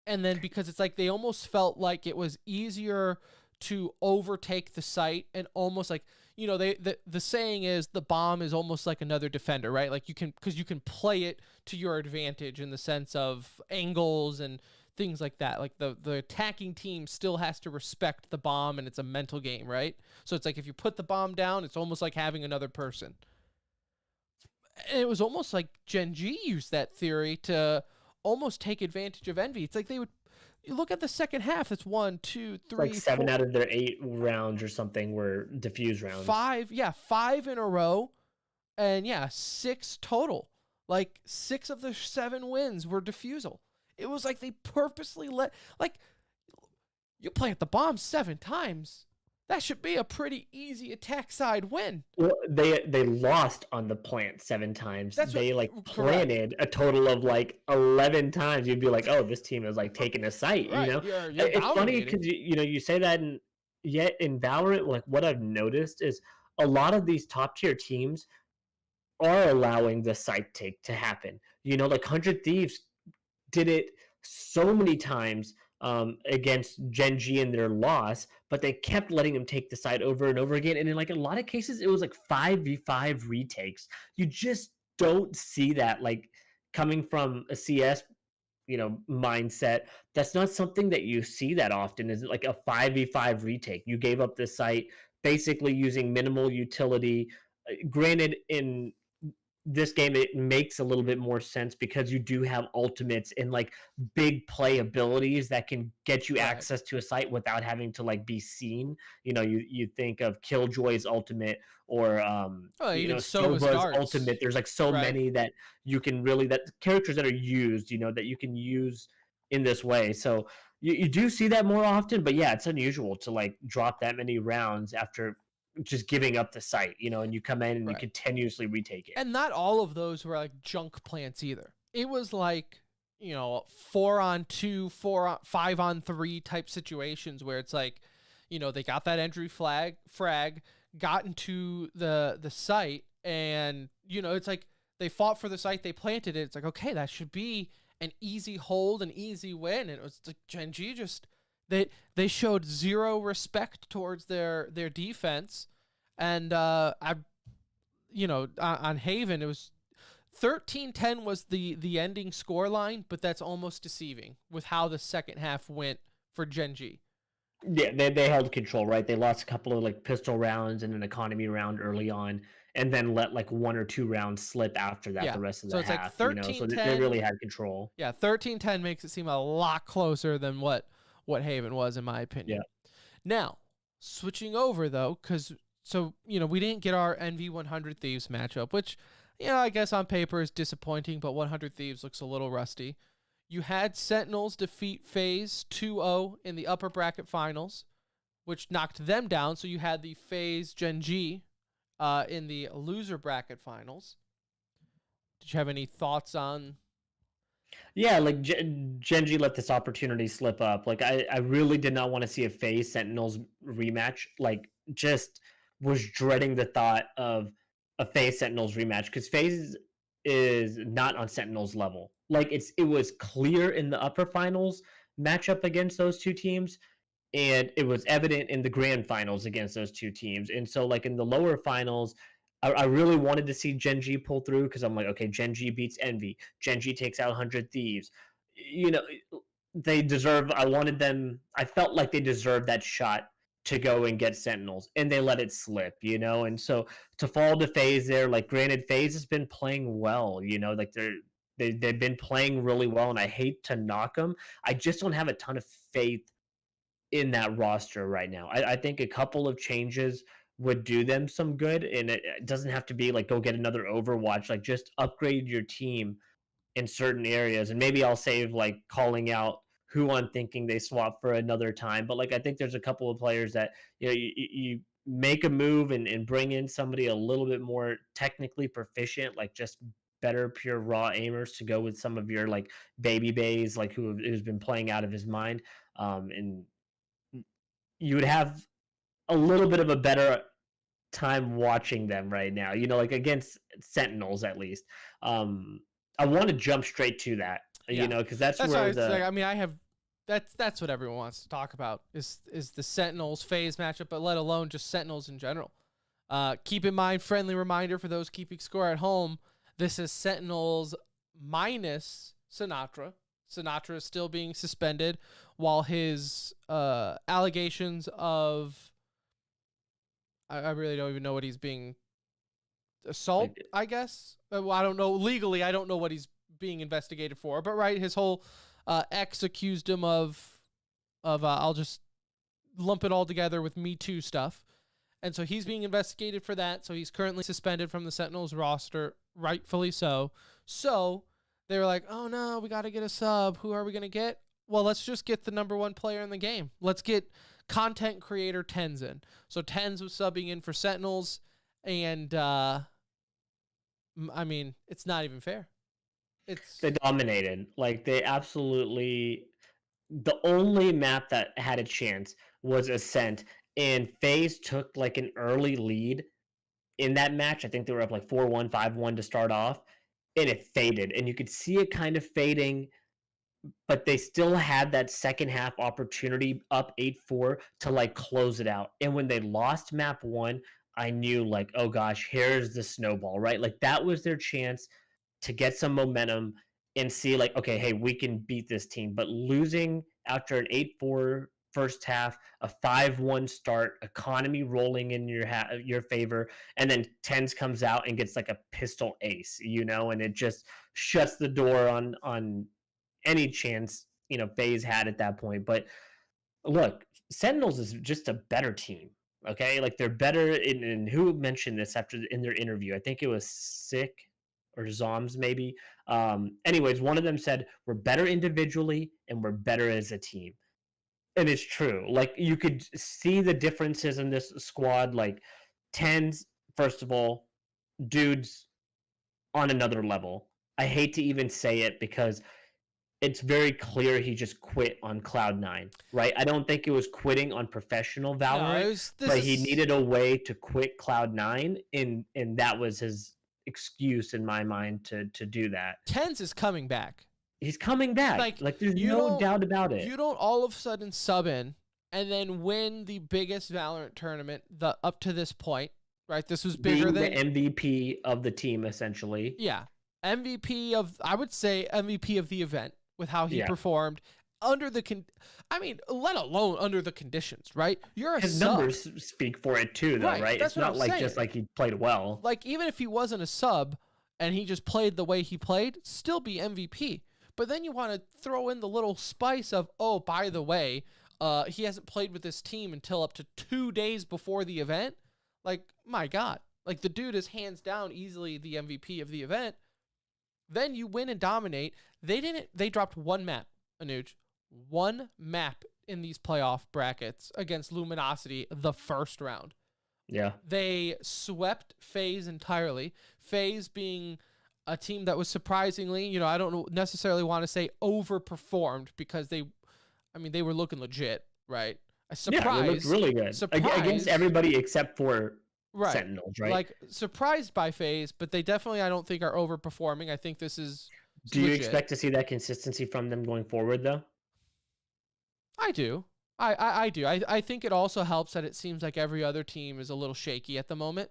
Speaker 1: And then, because it's like they almost felt like it was easier to overtake the site, and almost like, the saying is the bomb is almost like another defender, right? Like, because you can play it to your advantage in the sense of angles and things like that. Like, the attacking team still has to respect the bomb, and it's a mental game, right? So it's like, if you put the bomb down, it's almost like having another person. And it was almost like Gen G used that theory to almost take advantage of Envy. It's like you look at the second half, it's 1, 2, 3,
Speaker 2: like 7 out of their 8 rounds or something were diffuse rounds.
Speaker 1: 5 in a row, and 6 total. Like, 6 of the 7 wins were defusal. It was like they purposely you plant the bomb 7 times. That should be a pretty easy attack side win.
Speaker 2: Well, they lost on the plant 7 times. They planted a total of like 11 times. You'd be like, oh, this team is like taking a site.
Speaker 1: Right.
Speaker 2: You're
Speaker 1: it's
Speaker 2: funny because you say that, and yet in Valorant, like, what I've noticed is a lot of these top tier teams are allowing the site take to happen. Like 100 Thieves did it so many times against Gen G in their loss, but they kept letting them take the side over and over again. And in like a lot of cases, it was like 5v5 retakes. You just don't see that, like, coming from a CS, mindset. That's not something that you see that often, is like a 5v5 retake. You gave up the site basically using minimal utility. Granted, in this game, it makes a little bit more sense because you do have ultimates and like big play abilities that can get you
Speaker 1: Right.
Speaker 2: access to a site without having to like be seen. You think of Killjoy's ultimate or
Speaker 1: Even Sova's
Speaker 2: Sova's
Speaker 1: darts.
Speaker 2: ultimate. There's like so
Speaker 1: Right.
Speaker 2: many that you can really, that characters that are used, that you can use in this way. So you do see that more often, but yeah, it's unusual to like drop that many rounds after just giving up the site, and you come in and you
Speaker 1: Right.
Speaker 2: continuously retake it.
Speaker 1: And not all of those were like junk plants either. It was like, 4-on-2, 5-on-3 type situations where it's like, they got that entry frag, got into the site, and it's like they fought for the site, they planted it. It's like, okay, that should be an easy hold, an easy win. And it was like Gen G just they showed zero respect towards their defense. And on Haven, it was 13-10 was the ending score line, but that's almost deceiving with how the second half went for Gen G.
Speaker 2: Yeah, they held control, right? They lost a couple of like pistol rounds and an economy round early on, and then let like 1 or 2 rounds slip after that. The rest of the
Speaker 1: it's
Speaker 2: half,
Speaker 1: like 13-10,
Speaker 2: so they really had control.
Speaker 1: Yeah, 13-10 makes it seem a lot closer than what Haven was, in my opinion.
Speaker 2: Yeah.
Speaker 1: Now, switching over though, we didn't get our NV100 Thieves matchup, which, I guess on paper is disappointing, but 100 Thieves looks a little rusty. You had Sentinels defeat FaZe 2-0 in the upper bracket finals, which knocked them down. So you had the FaZe Gen G in the loser bracket finals. Did you have any thoughts on?
Speaker 2: Yeah, like Gen G let this opportunity slip up. Like I really did not want to see a FaZe Sentinels rematch. Like just was dreading the thought of a FaZe Sentinels rematch because FaZe is not on Sentinels level. Like it was clear in the upper finals matchup against those two teams, and it was evident in the grand finals against those two teams. And so like in the lower finals, I really wanted to see Gen G pull through because I'm like, okay, Gen G beats Envy. Gen G takes out 100 Thieves. They deserve. I felt like they deserved that shot to go and get Sentinels, and they let it slip. And so to fall to FaZe there, like granted, FaZe has been playing well. Like they've been playing really well, and I hate to knock them. I just don't have a ton of faith in that roster right now. I think a couple of changes would do them some good, and it doesn't have to be like go get another Overwatch. Like just upgrade your team in certain areas, and maybe I'll save like calling out who I'm thinking they swap for another time. But like I think there's a couple of players that you make a move and bring in somebody a little bit more technically proficient, like just better pure raw aimers to go with some of your like baby bays, like who's been playing out of his mind, and you would have a little bit of a better time watching them right now, like against Sentinels at least. I want to jump straight to that, because that's where
Speaker 1: that's what everyone wants to talk about is the Sentinels FaZe matchup, but let alone just Sentinels in general. Keep in mind, friendly reminder for those keeping score at home, this is Sentinels minus Sinatra. Sinatra is still being suspended while his allegations of I really don't even know what he's being assault, I guess. Well, I don't know legally. I don't know what he's being investigated for, but right, his whole ex accused him of I'll just lump it all together with Me Too stuff. And so he's being investigated for that. So he's currently suspended from the Sentinels roster, rightfully so. So they were like, oh no, we got to get a sub. Who are we going to get? Well, let's just get the number one player in the game. Let's get content creator Tens in. So Tens was subbing in for Sentinels, and I mean, it's not even fair.
Speaker 2: They dominated. Like they absolutely, the only map that had a chance was Ascent, and FaZe took like an early lead in that match. I think they were up like 4-1, 5-1 to start off, and it faded. And you could see it kind of fading, but they still had that second half opportunity up 8-4 to like close it out. And when they lost map 1, I knew like, oh gosh, here's the snowball, right? Like that was their chance to get some momentum and see like, okay, hey, we can beat this team. But losing after an 8-4 first half, a 5-1 start, economy rolling in your favor, and then Tens comes out and gets like a pistol ace, and it just shuts the door on any chance FaZe had at that point. But look, Sentinels is just a better team. Okay, like they're better. And who mentioned this after in their interview? I think it was Sick or Zoms maybe. Anyways, one of them said we're better individually and we're better as a team, and it's true. Like you could see the differences in this squad. Like Tens, first of all, dudes on another level. I hate to even say it because it's very clear he just quit on Cloud9, right? I don't think it was quitting on professional Valorant, but he needed a way to quit Cloud9, and that was his excuse in my mind to do that.
Speaker 1: Tens is coming back.
Speaker 2: He's coming back. Like there's no doubt about it.
Speaker 1: You don't all of a sudden sub in and then win the biggest Valorant tournament up to this point, right? This was bigger than
Speaker 2: the MVP of the team, essentially.
Speaker 1: Yeah. I would say MVP of the event with how he performed under let alone under the conditions, right?
Speaker 2: His numbers speak for it too, though, right? It's not like just like he played well.
Speaker 1: Like even if he wasn't a sub and he just played the way he played, still be MVP. But then you want to throw in the little spice of, oh, by the way, he hasn't played with this team until up to 2 days before the event. Like, my God. Like, the dude is hands down easily the MVP of the event. Then you win and dominate. They dropped one map, Anuj. One map in these playoff brackets against Luminosity the first round.
Speaker 2: Yeah.
Speaker 1: They swept FaZe entirely. FaZe being a team that was surprisingly, I don't necessarily want to say overperformed because they were looking legit, right?
Speaker 2: They looked really good against everybody except for Sentinels, right?
Speaker 1: Like surprised by FaZe, but they definitely, I don't think, are overperforming. I think this is.
Speaker 2: Do you expect to see that consistency from them going forward, though?
Speaker 1: I do. I do. I think it also helps that it seems like every other team is a little shaky at the moment,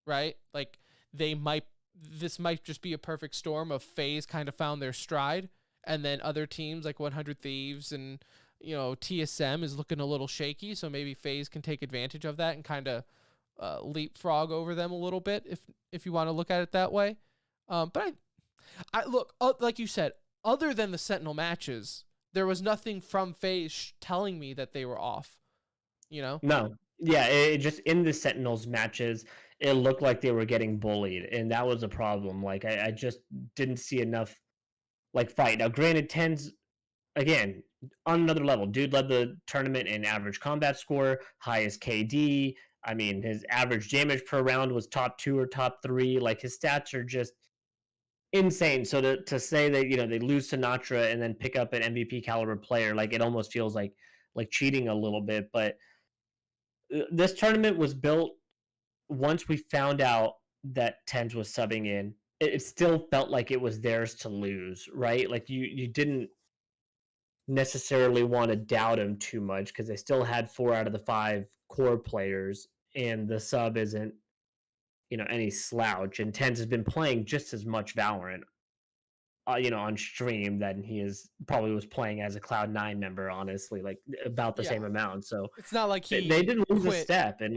Speaker 1: right? Like this might just be a perfect storm of FaZe kind of found their stride, and then other teams like 100 Thieves and TSM is looking a little shaky, so maybe FaZe can take advantage of that and kind of leapfrog over them a little bit if you want to look at it that way. But I look, like you said, other than the Sentinel matches, there was nothing from FaZe telling me that they were off.
Speaker 2: No. Yeah, it just in the Sentinels matches, it looked like they were getting bullied, and that was a problem. Like I just didn't see enough fight. Now, granted, Tens again on another level. Dude led the tournament in average combat score, highest KD. I mean, his average damage per round was top 2 or top 3. Like his stats are just insane. So to say that they lose Sinatra and then pick up an MVP caliber player, like it almost feels like cheating a little bit. But this tournament was built once we found out that Tens was subbing in. It still felt like it was theirs to lose, right? Like you didn't necessarily want to doubt him too much because they still had 4 out of the 5 core players, and the sub isn't any slouch. And Tens has been playing just as much Valorant on stream than he probably was playing as a Cloud9 member, honestly, like about the same amount. So
Speaker 1: it's not like
Speaker 2: they didn't lose a step, and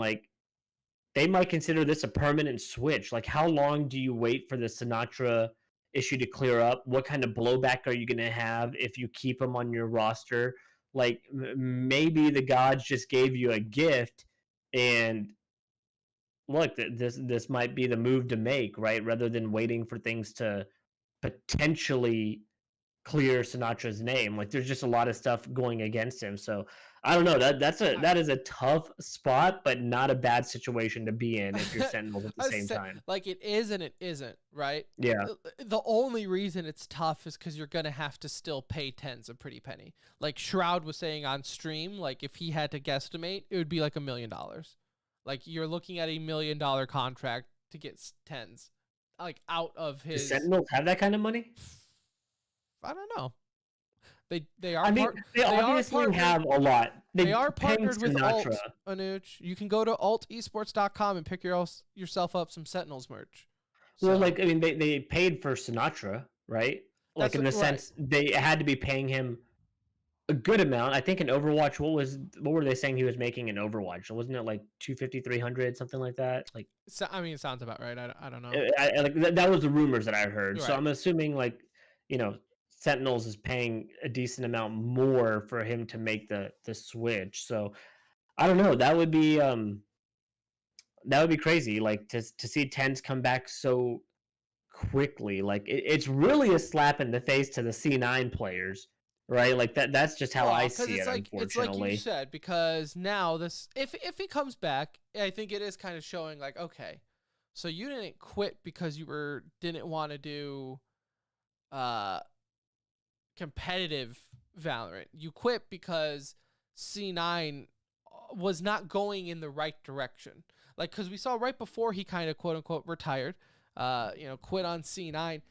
Speaker 2: they might consider this a permanent switch. Like, how long do you wait for the Sinatra issue to clear up? What kind of blowback are you going to have if you keep him on your roster? Like, maybe the gods just gave you a gift, and look, this might be the move to make, right? Rather than waiting for things to potentially clear Sinatra's name. Like, there's just a lot of stuff going against him. So I don't know. That is a tough spot, but not a bad situation to be in if you're Sentinels at the same time.
Speaker 1: Like it is and it isn't, right?
Speaker 2: Yeah.
Speaker 1: The only reason it's tough is because you're gonna have to still pay Tens a pretty penny. Like Shroud was saying on stream, like if he had to guesstimate, it would be like $1 million. Like you're looking at $1 million contract to get Tens, like out of his.
Speaker 2: Does Sentinels have that kind of money?
Speaker 1: I don't know. They are.
Speaker 2: I mean, they obviously have a lot.
Speaker 1: They are partnered with Alt, Anuj. You can go to altesports.com and pick yourself up some Sentinels merch.
Speaker 2: So. Well, like I mean, they paid for Sinatra, right? Like in the sense they had to be paying him a good amount. I think in Overwatch, what were they saying he was making in Overwatch? Wasn't it like 250, 300, something like that? Like,
Speaker 1: So, I mean, it sounds about right. I don't know.
Speaker 2: like that was the rumors that I heard. So
Speaker 1: Right.
Speaker 2: I'm assuming like, you know, Sentinels is paying a decent amount more for him to make the switch. So I don't know. That would be crazy. Like to see tens come back so quickly. Like it's really a slap in the face to the C9 players, right? Like that's just how I
Speaker 1: Well, because
Speaker 2: see it,
Speaker 1: it's like you
Speaker 2: unfortunately.
Speaker 1: said, because now this if he comes back, I think it is kind of showing like, okay, so you didn't quit because you didn't want to do uh competitive Valorant. You quit because C9 was not going in the right direction. Like, because we saw right before he kind of quote unquote retired, quit on C9.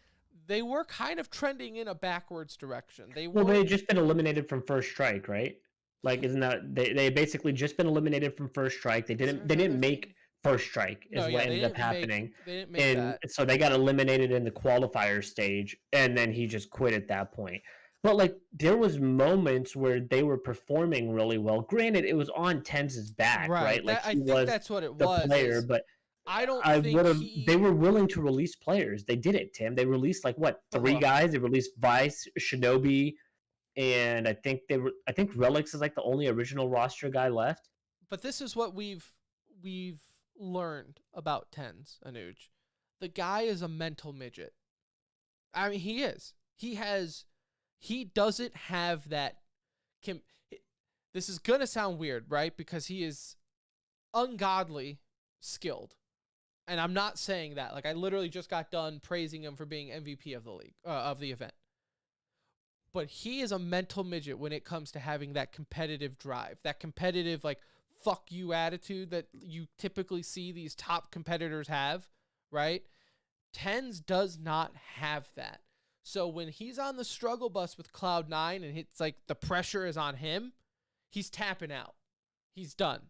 Speaker 1: They were kind of trending in a backwards direction. They
Speaker 2: Well, they
Speaker 1: weren't.
Speaker 2: had just been eliminated from First Strike, right? Like, isn't that they basically just been eliminated from First Strike? They didn't make First Strike,
Speaker 1: No,
Speaker 2: is
Speaker 1: yeah,
Speaker 2: what ended up happening,
Speaker 1: they didn't make
Speaker 2: and
Speaker 1: that.
Speaker 2: so they got eliminated in the qualifier stage, and then he just quit at that point. But like, there was moments where they were performing really well. Granted, it was on Tenz's back, right?
Speaker 1: Right.
Speaker 2: Like
Speaker 1: That I
Speaker 2: he
Speaker 1: think
Speaker 2: was
Speaker 1: that's what it
Speaker 2: the
Speaker 1: was.
Speaker 2: player,
Speaker 1: Is
Speaker 2: but
Speaker 1: I don't
Speaker 2: I
Speaker 1: think
Speaker 2: would have. They
Speaker 1: he.
Speaker 2: were willing to release players. They did it, Tim. They released like what,
Speaker 1: But hold
Speaker 2: three
Speaker 1: on.
Speaker 2: guys? They released Vice, Shinobi, and I think Relics is like the only original roster guy left.
Speaker 1: But this is what we've learned about Tens, Anuj. The guy is a mental midget. I mean, he is. He doesn't have that. Can, this is gonna sound weird, right? Because he is ungodly skilled, and I'm not saying that. Like, I literally just got done praising him for being MVP of the league, of the event. But he is a mental midget when it comes to having that competitive drive, that competitive, like, fuck you attitude that you typically see these top competitors have, right? Tens does not have that. So when he's on the struggle bus with Cloud9 and it's like the pressure is on him, he's tapping out. He's done.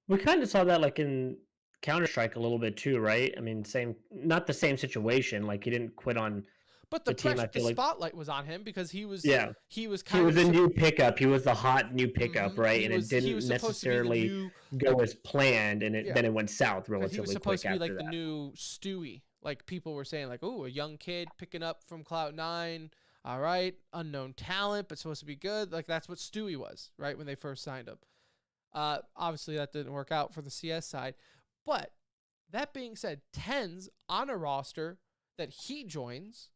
Speaker 2: We kind of saw that like in Counter Strike a little bit too, right? I mean, same, not the same situation. Like he didn't quit on
Speaker 1: But the
Speaker 2: the team.
Speaker 1: pressure,
Speaker 2: I
Speaker 1: the
Speaker 2: feel like,
Speaker 1: spotlight was on him because
Speaker 2: yeah,
Speaker 1: he was
Speaker 2: he
Speaker 1: kind
Speaker 2: was
Speaker 1: of
Speaker 2: a new pickup. He was the hot new pickup,
Speaker 1: mm-hmm.
Speaker 2: right? And it
Speaker 1: He
Speaker 2: didn't
Speaker 1: was supposed to be the
Speaker 2: necessarily
Speaker 1: new,
Speaker 2: go
Speaker 1: like,
Speaker 2: as planned, and
Speaker 1: yeah,
Speaker 2: then it went south
Speaker 1: because he was
Speaker 2: relatively
Speaker 1: supposed
Speaker 2: quick
Speaker 1: to be
Speaker 2: after
Speaker 1: like the
Speaker 2: that.
Speaker 1: new Stewie. Like, people were saying, like, oh, a young kid picking up from Cloud9. All right, unknown talent, but supposed to be good. Like, that's what Stewie was, right, when they first signed him. Obviously, that didn't work out for the CS side. But that being said, Tens on a roster that he joins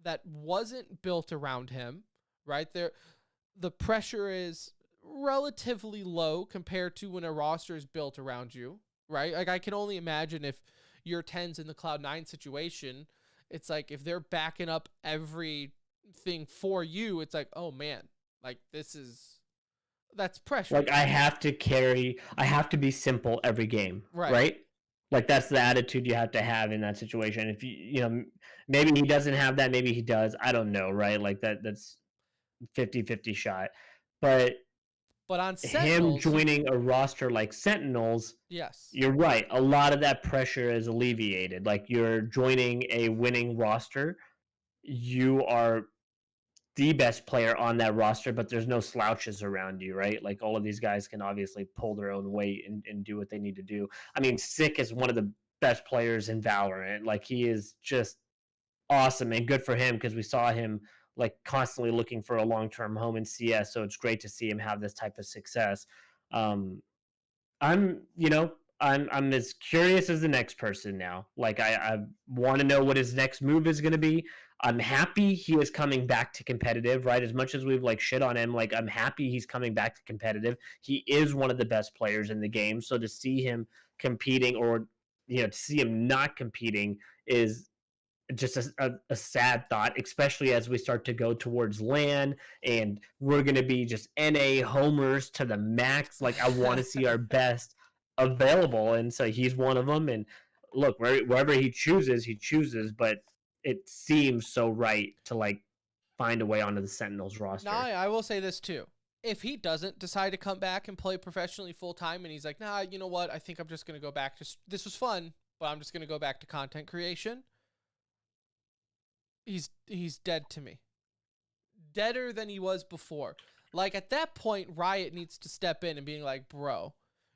Speaker 1: that wasn't built around him, right? The pressure is relatively low compared to when a roster is built around you, right? Like, I can only imagine if your Tens in the Cloud9 situation, it's like if they're backing up everything for you, it's like, oh man, like that's pressure.
Speaker 2: Like I have to be simple every game,
Speaker 1: Right.
Speaker 2: right? Like that's the attitude you have to have in that situation. If maybe he doesn't have that, maybe he does. I don't know, right? Like that's 50-50 shot. But
Speaker 1: But on
Speaker 2: him
Speaker 1: Sentinels,
Speaker 2: joining a roster like Sentinels,
Speaker 1: yes.
Speaker 2: you're right. A lot of that pressure is alleviated. Like you're joining a winning roster. You are the best player on that roster, but there's no slouches around you, right? Like all of these guys can obviously pull their own weight and do what they need to do. I mean, Sick is one of the best players in Valorant. Like he is just awesome and good for him because we saw him like constantly looking for a long-term home in CS. So it's great to see him have this type of success. Um, I'm, I'm as curious as the next person now. Like I want to know what his next move is going to be. I'm happy he is coming back to competitive, right? As much as we've like shit on him, like I'm happy he's coming back to competitive. He is one of the best players in the game. So to see him competing or to see him not competing is just a sad thought, especially as we start to go towards LAN and we're going to be just NA homers to the max. Like, I want to see our best available. And so he's one of them. And look, wherever he chooses, but it seems so right to like find a way onto the Sentinels roster.
Speaker 1: Now, I will say this too. If he doesn't decide to come back and play professionally full time and he's like, nah, you know what? I think I'm just going to go back to, this was fun, but I'm just going to go back to content creation. He's dead to me. Deader than he was before. Like, at that point, Riot needs to step in and being like, bro,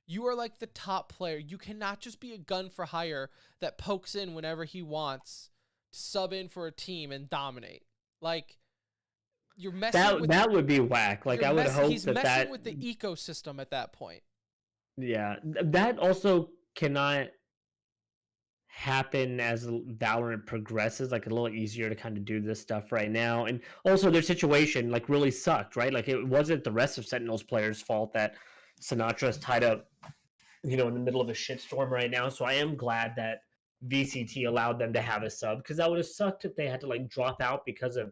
Speaker 1: you are like the top player. You cannot just be a gun for hire that pokes in whenever he wants to sub in for a team and dominate. Like, you're messing with
Speaker 2: That would be whack. Like, I would hope
Speaker 1: he's
Speaker 2: that
Speaker 1: messing with the ecosystem at that point.
Speaker 2: yeah, that also cannot happen as Valorant progresses. Like, a little easier to kind of do this stuff right now. And also their situation like really sucked, right? Like, it wasn't the rest of Sentinels players' fault that Sinatra is tied up, in the middle of a shitstorm right now. So I am glad that VCT allowed them to have a sub, because that would have sucked if they had to like drop out because of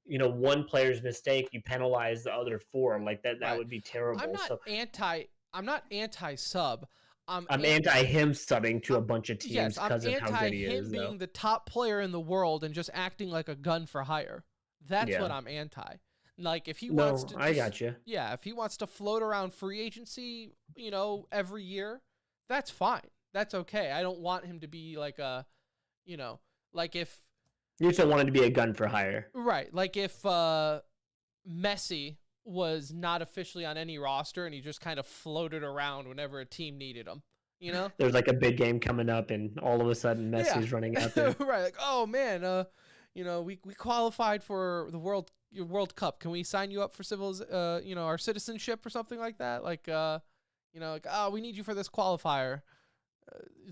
Speaker 2: one player's mistake. You penalize the other four, like that. That
Speaker 1: Right.
Speaker 2: would be terrible.
Speaker 1: I'm not anti sub.
Speaker 2: I'm anti him subbing to a bunch of teams
Speaker 1: Yes, I'm
Speaker 2: because of how
Speaker 1: anti
Speaker 2: good he
Speaker 1: him
Speaker 2: is.
Speaker 1: being the top player in the world and just acting like a gun for hire. That's
Speaker 2: Yeah.
Speaker 1: what I'm anti. Like, if he
Speaker 2: No,
Speaker 1: wants to,
Speaker 2: I got you.
Speaker 1: Yeah, if he wants to float around free agency, every year, that's fine. That's okay. I don't want him to be like a, like if
Speaker 2: You still wanted to be a gun for hire.
Speaker 1: right, like if Messi was not officially on any roster and he just kind of floated around whenever a team needed him,
Speaker 2: There's like a big game coming up, and all of a sudden Messi's running out there.
Speaker 1: Right, like, oh man, we qualified for the World Cup. Can we sign you up for our citizenship or something like that? Like, like, oh, we need you for this qualifier.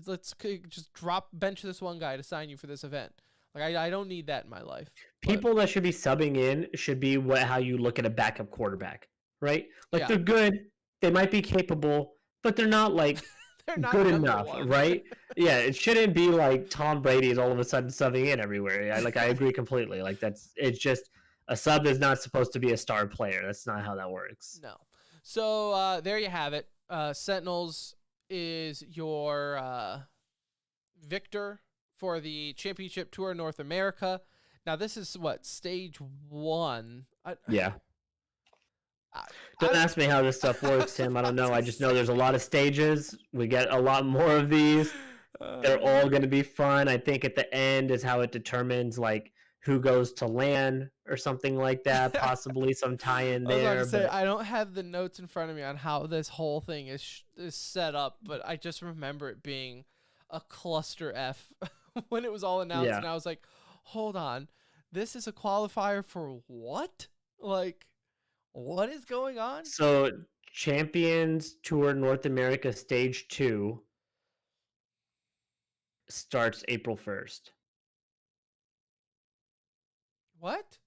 Speaker 1: Let's just bench this one guy to sign you for this event. Like, I don't need that in my life.
Speaker 2: People that should be subbing in should be how you look at a backup quarterback, right? Like,
Speaker 1: Yeah.
Speaker 2: they're good, they might be capable, but they're not like
Speaker 1: They're not
Speaker 2: good
Speaker 1: number
Speaker 2: enough,
Speaker 1: one.
Speaker 2: right? Yeah, it shouldn't be like Tom Brady is all of a sudden subbing in everywhere. I agree completely. Like, it's just a sub is not supposed to be a star player. That's not how that works.
Speaker 1: No. So there you have it. Sentinels is your victor for the Championship Tour North America. Now, this is stage 1.
Speaker 2: Yeah. Don't ask me how this stuff works, Tim. I don't know. I just know there's a lot of stages. We get a lot more of these. They're all going to be fun. I think at the end is how it determines like who goes to LAN or something like that. Possibly some tie-in there.
Speaker 1: I was about to say, I don't have the notes in front of me on how this whole thing is set up, but I just remember it being a cluster F when it was all announced, and I was like, hold on, this is a qualifier for what? Like, what is going on?
Speaker 2: So, Champions Tour North America Stage 2 starts April 1st.
Speaker 1: What?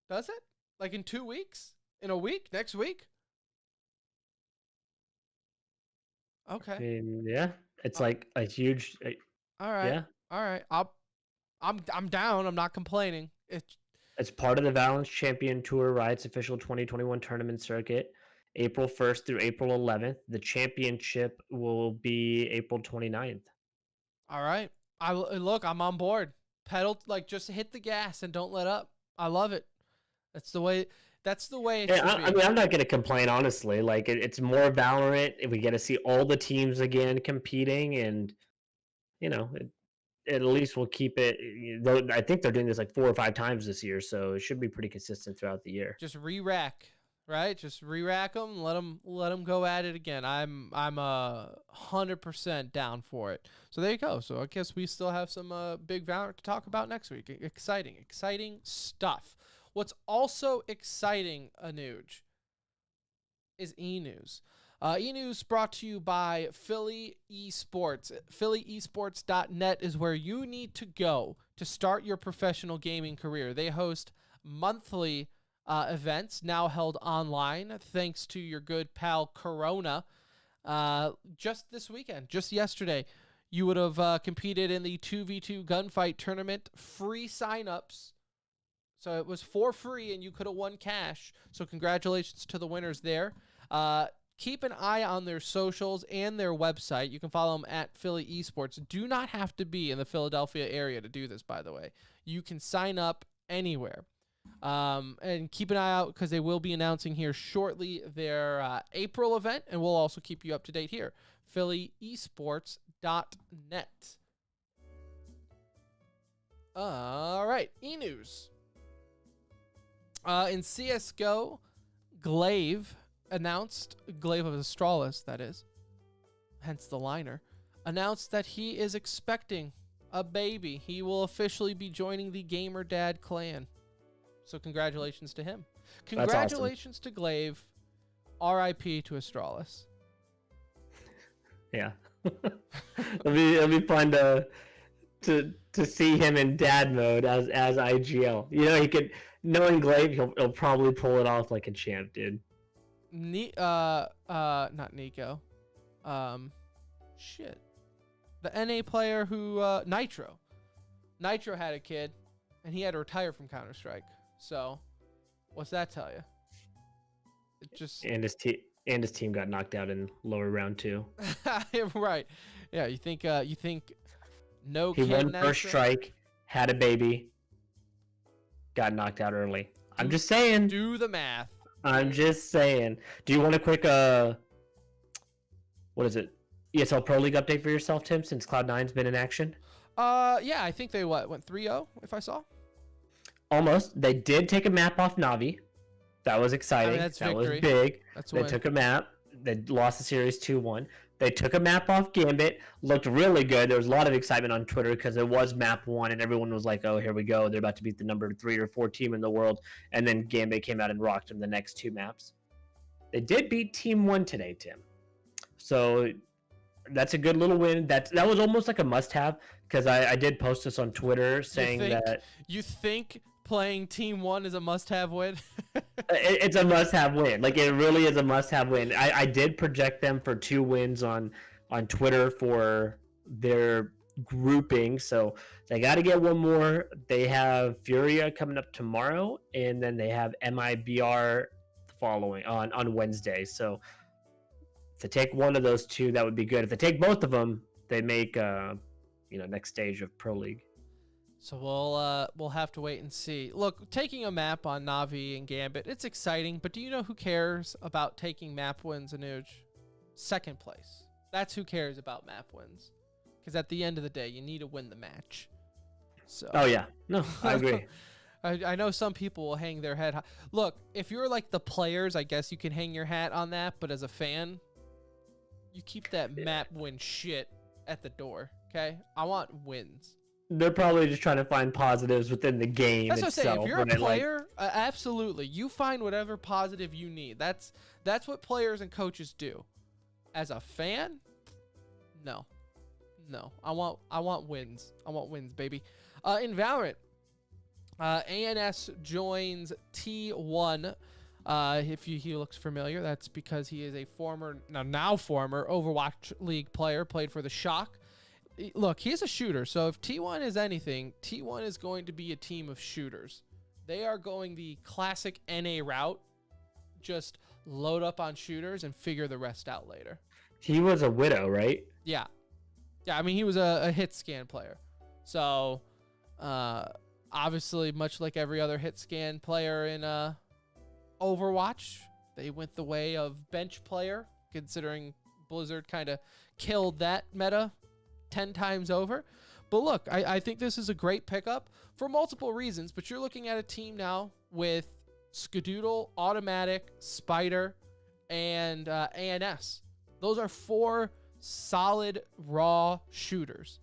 Speaker 1: Does it? Like in 2 weeks? In a week? Next week? Okay.
Speaker 2: I mean, yeah, it's like a huge.
Speaker 1: All right.
Speaker 2: Yeah.
Speaker 1: All right. I'm down. I'm not complaining.
Speaker 2: It's part of the Valorant Champion Tour Riot's official 2021 tournament circuit, April 1st through April 11th. The championship will be April 29th.
Speaker 1: All right. Look, I'm on board. Pedal, like, just hit the gas and don't let up. I love it. That's the way it should be.
Speaker 2: I mean, I'm not going to complain, honestly. Like, it's more Valorant. We get to see all the teams again competing, and, at least we'll keep it. I think they're doing this like 4 or 5 times this year, so it should be pretty consistent throughout the year.
Speaker 1: Just re-rack, right? Just re-rack them. Let them go at it again. I'm 100% down for it. So there you go. So I guess we still have some big Valorant to talk about next week. Exciting stuff. What's also exciting, Anuj, is E-News. E-News brought to you by Philly Esports. PhillyEsports.net is where you need to go to start your professional gaming career. They host monthly events, now held online, thanks to your good pal Corona. Just this weekend, just yesterday, you would have competed in the 2v2 gunfight tournament, free signups. So it was for free, and you could have won cash. So congratulations to the winners there. Keep an eye on their socials and their website. You can follow them at Philly Esports. Do not have to be in the Philadelphia area to do this, by the way. You can sign up anywhere. And keep an eye out because they will be announcing here shortly their April event, and we'll also keep you up to date here. PhillyEsports.net. All right, E-News. In CSGO, Glaive announced, Glaive of Astralis, that is, hence the liner, announced that he is expecting a baby. He will officially be joining the Gamer Dad clan. So congratulations to him. Congratulations to Glaive. R.I.P. to Astralis.
Speaker 2: Yeah. it'll be fun to see him in dad mode as IGL. You know, he could, knowing Glaive, he'll probably pull it off like a champ, dude.
Speaker 1: Not Nico. Shit. The NA player who Nitro. Nitro had a kid and he had to retire from Counter-Strike. So, what's that tell you? It just
Speaker 2: and his team got knocked out in lower round 2.
Speaker 1: Right. Yeah, you think no
Speaker 2: he
Speaker 1: kid
Speaker 2: won
Speaker 1: Nitro?
Speaker 2: first strike, had a baby, got knocked out early. I'm just saying.
Speaker 1: Do the math.
Speaker 2: I'm just saying. Do you want a quick what is it? ESL Pro League update for yourself, Tim, since Cloud9's been in action?
Speaker 1: Yeah, I think they went 3-0 if I saw.
Speaker 2: Almost. They did take a map off Navi. That was exciting.
Speaker 1: That's
Speaker 2: that
Speaker 1: victory.
Speaker 2: was big.
Speaker 1: That's
Speaker 2: They took a map. They lost the series 2-1. They took a map off Gambit. Looked really good. There was a lot of excitement on Twitter because it was map 1, and everyone was like, oh, here we go. They're about to beat the number 3 or 4 team in the world. And then Gambit came out and rocked them the next 2 maps. They did beat Team 1 today, Tim. So that's a good little win. That was almost like a must-have because I did post this on Twitter saying that...
Speaker 1: You think playing Team 1 is a must-have win?
Speaker 2: It's a must-have win. Like, it really is a must-have win. I did project them for 2 wins on Twitter for their grouping, so they got to get one more. They have Furia coming up tomorrow, and then they have MIBR following on Wednesday. So if they take one of those 2, that would be good. If they take both of them, they make next stage of Pro League.
Speaker 1: So we'll have to wait and see. Look, taking a map on Navi and Gambit, it's exciting, but do you know who cares about taking map wins, Anuj? Second place. That's who cares about map wins. Because at the end of the day, you need to win the match. So.
Speaker 2: Oh, yeah. No, I agree.
Speaker 1: I know some people will hang their head high. Look, if you're like the players, I guess you can hang your hat on that, but as a fan, you keep that map win shit at the door, okay? I want wins.
Speaker 2: They're probably just trying to find positives within the game
Speaker 1: That's
Speaker 2: itself.
Speaker 1: what I'm saying. If you're a player, absolutely, you find whatever positive you need. That's what players and coaches do. As a fan, no. I want wins. I want wins, baby. In Valorant, ANS joins T1. If he looks familiar, that's because he is a now former Overwatch League player. Played for the Shock. Look, he's a shooter, so if T1 is anything, T1 is going to be a team of shooters. They are going the classic NA route, just load up on shooters and figure the rest out later.
Speaker 2: He was a Widow, right?
Speaker 1: Yeah. I mean, he was a hit scan player. So, obviously, much like every other hit scan player in Overwatch, they went the way of bench player, considering Blizzard kind of killed that meta 10 times over. But look, I think this is a great pickup for multiple reasons, but you're looking at a team now with Skadoodle, Automatic, Spider, and ANS. Those are 4 solid raw shooters.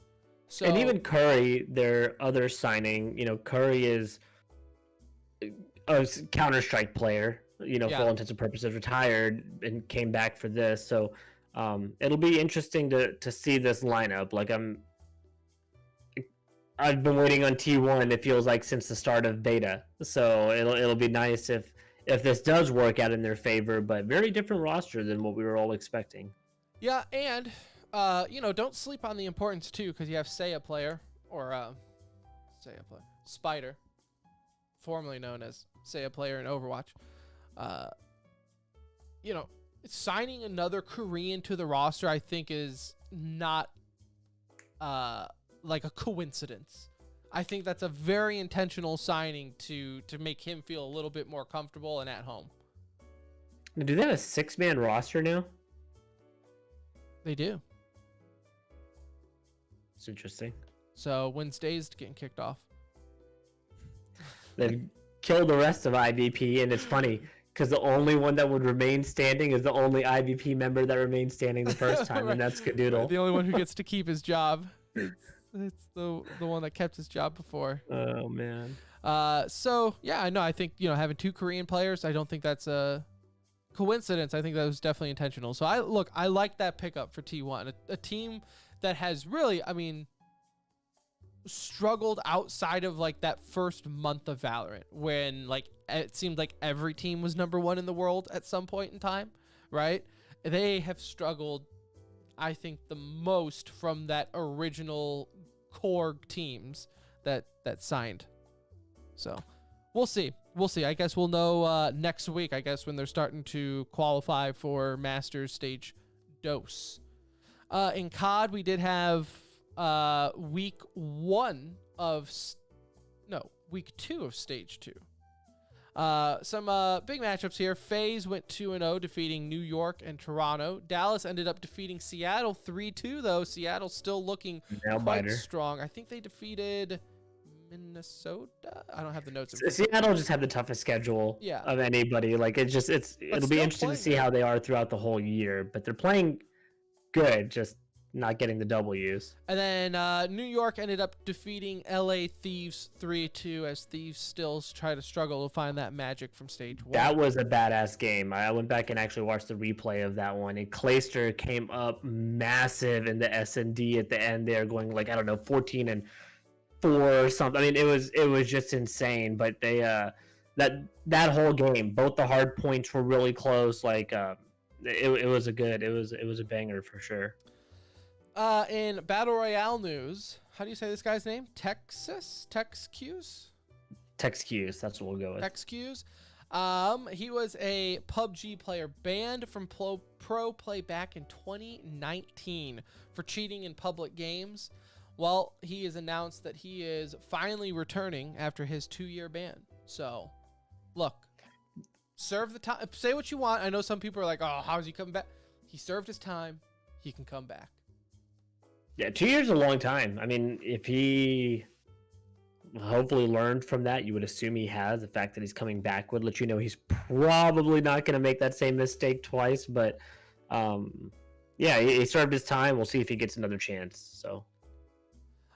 Speaker 1: So,
Speaker 2: and even Curry, their other signing, Curry is a Counter-Strike player, for all intents and purposes, retired and came back for this. So it'll be interesting to see this lineup. Like I've been waiting on T1, it feels like, since the start of beta. So it'll be nice if this does work out in their favor, but very different roster than what we were all expecting.
Speaker 1: Yeah, and don't sleep on the importance too, because you have Seiya player Spider, formerly known as Seiya player in Overwatch. Signing another Korean to the roster, I think, is not like a coincidence. I think that's a very intentional signing to make him feel a little bit more comfortable and at home.
Speaker 2: Do they have a 6-man roster now?
Speaker 1: They do.
Speaker 2: It's interesting.
Speaker 1: So Wednesday's getting kicked off.
Speaker 2: They've killed the rest of IVP, and it's funny because the only one that would remain standing is the only IVP member that remained standing the first time,
Speaker 1: Right.
Speaker 2: and that's Cadoodle.
Speaker 1: The only one who gets to keep his job. It's the one that kept his job before.
Speaker 2: Oh man.
Speaker 1: So yeah, I know. I think having 2 Korean players, I don't think that's a coincidence. I think that was definitely intentional. So I like that pickup for T1, a team that has really, struggled outside of like that first month of Valorant when like it seemed like every team was #1 in the world at some point in time, right? They have struggled, I think, the most from that original core teams that signed. So we'll see. I guess we'll know next week, I guess, when they're starting to qualify for Masters Stage Dose. In COD, we did have week 2 of Stage 2. Some big matchups here. FaZe went 2-0, defeating New York and Toronto. Dallas ended up defeating Seattle 3-2, though. Seattle's still looking quite strong. I think they defeated Minnesota. I don't have the notes.
Speaker 2: Seattle just had the toughest schedule of anybody. Like it'll be interesting to see how they are throughout the whole year. But they're playing good, just not getting the W's.
Speaker 1: And then New York ended up defeating LA Thieves 3-2 as Thieves still try to struggle to find that magic from Stage 1.
Speaker 2: That was a badass game. I went back and actually watched the replay of that one. And Clayster came up massive in the S&D at the end there, going like, 14-4 or something. I mean, it was just insane. But they that whole game, both the hard points were really close. Like it was a banger for sure.
Speaker 1: In Battle Royale news, how do you say this guy's name? Texqs?
Speaker 2: Texqs, that's what we'll go with.
Speaker 1: Texqs. He was a PUBG player banned from pro play back in 2019 for cheating in public games. Well, he has announced that he is finally returning after his 2-year ban. So, look, serve the time. Say what you want. I know some people are like, oh, how's he coming back? He served his time. He can come back.
Speaker 2: Yeah, 2 years is a long time. I mean, if he hopefully learned from that, you would assume he has. The fact that he's coming back would let you know he's probably not going to make that same mistake twice. But, yeah, he served his time. We'll see if he gets another chance. So,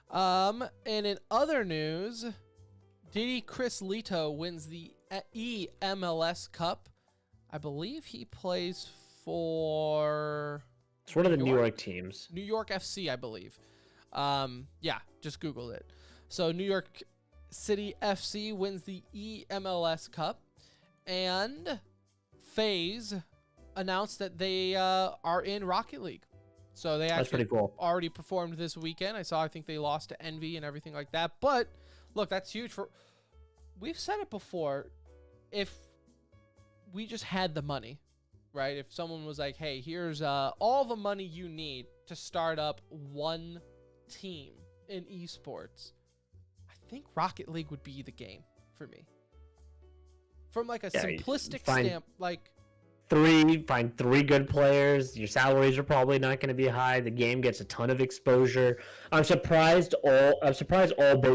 Speaker 1: and in other news, Diddy Chris Leto wins the EMLS Cup. I believe he plays for...
Speaker 2: It's one of the New York teams.
Speaker 1: New York FC, I believe. Yeah, just Googled it. So New York City FC wins the EMLS Cup. And FaZe announced that they are in Rocket League. So they
Speaker 2: That's
Speaker 1: actually
Speaker 2: pretty cool.
Speaker 1: already performed this weekend. I think they lost to Envy and everything like that. But, look, that's huge. We've said it before. If we just had the money, right? If someone was like, hey, here's all the money you need to start up one team in esports, I think Rocket League would be the game for me. From like a simplistic stamp, like
Speaker 2: find 3 good players. Your salaries are probably not going to be high. The game gets a ton of exposure. I'm surprised all big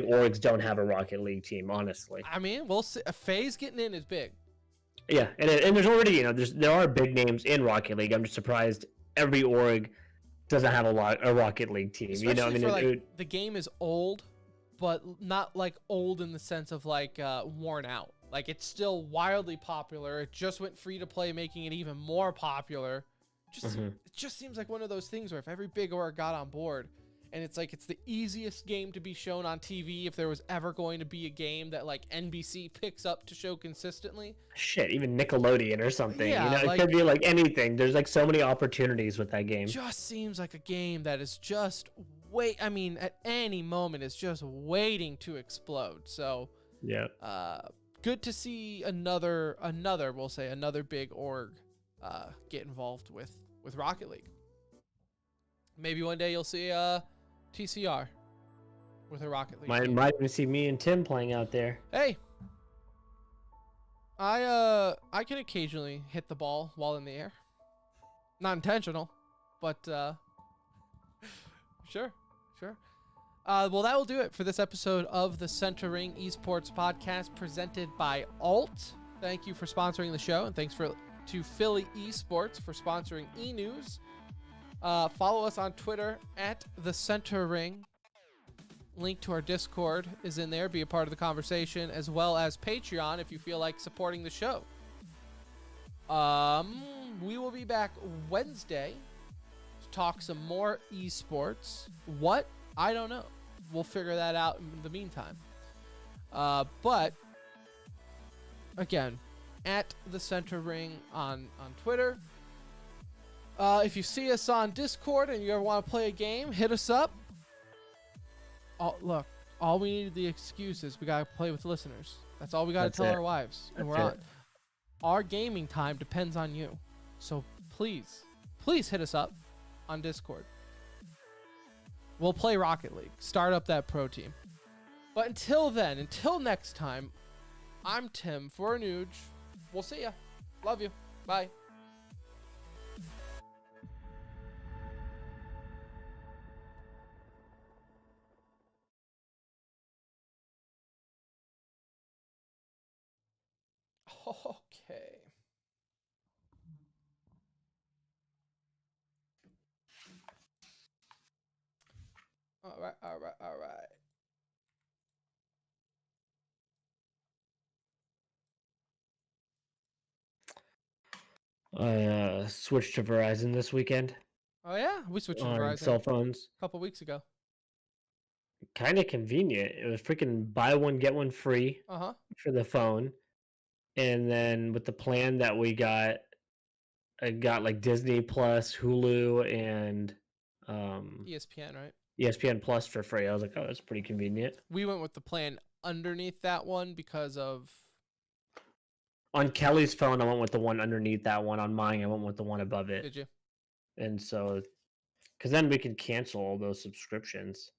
Speaker 2: orgs don't have a Rocket League team, honestly.
Speaker 1: I mean, we'll see. A FaZe getting in is big.
Speaker 2: Yeah, and there's already, there are big names in Rocket League. I'm just surprised every org doesn't have a Rocket League team.
Speaker 1: Especially the game is old, but not like old in the sense of like worn out. Like it's still wildly popular. It just went free to play, making it even more popular. It just seems like one of those things where if every big org got on board, and it's like it's the easiest game to be shown on TV if there was ever going to be a game that like NBC picks up to show consistently.
Speaker 2: Shit, even Nickelodeon or something.
Speaker 1: Yeah,
Speaker 2: it could be like anything. There's like so many opportunities with that game.
Speaker 1: Just seems like a game that is just at any moment is just waiting to explode. So
Speaker 2: yeah.
Speaker 1: Good to see another big org get involved with Rocket League. Maybe one day you'll see TCR with a Rocket League.
Speaker 2: Might even see me and Tim playing out there.
Speaker 1: Hey, I can occasionally hit the ball while in the air. Not intentional, but sure. Well, that will do it for this episode of the Center Ring Esports Podcast presented by Alt. Thank you for sponsoring the show, and thanks to Philly Esports for sponsoring eNews. Follow us on Twitter at The Center Ring. Link to our Discord is in there. Be a part of the conversation, as well as Patreon if you feel like supporting the show. We will be back Wednesday to talk some more esports. What? I don't know. We'll figure that out in the meantime. But again, at The Center Ring on Twitter. If you see us on Discord and you ever want to play a game, hit us up. Look, all we need the excuse is we got to play with listeners. That's all we got to tell our wives. And we're on. Our gaming time depends on you. So please hit us up on Discord. We'll play Rocket League. Start up that pro team. But until then, until next time, I'm Tim for Anuj. We'll see ya. Love you. Bye. Okay. All right.
Speaker 2: I switched to Verizon this weekend.
Speaker 1: Oh yeah, we switched to
Speaker 2: on
Speaker 1: Verizon
Speaker 2: cell phones.
Speaker 1: a couple weeks ago.
Speaker 2: Kind of convenient. It was freaking buy one get one free for the phone, and then with the plan that we got, I got like Disney Plus, Hulu, and
Speaker 1: ESPN, right?
Speaker 2: ESPN Plus for free. I was like, oh, that's pretty convenient.
Speaker 1: We went with the plan underneath that one because of.
Speaker 2: On Kelly's phone, I went with the one underneath that one. On mine, I went with the one above it.
Speaker 1: Did you?
Speaker 2: And so, because then we can cancel all those subscriptions.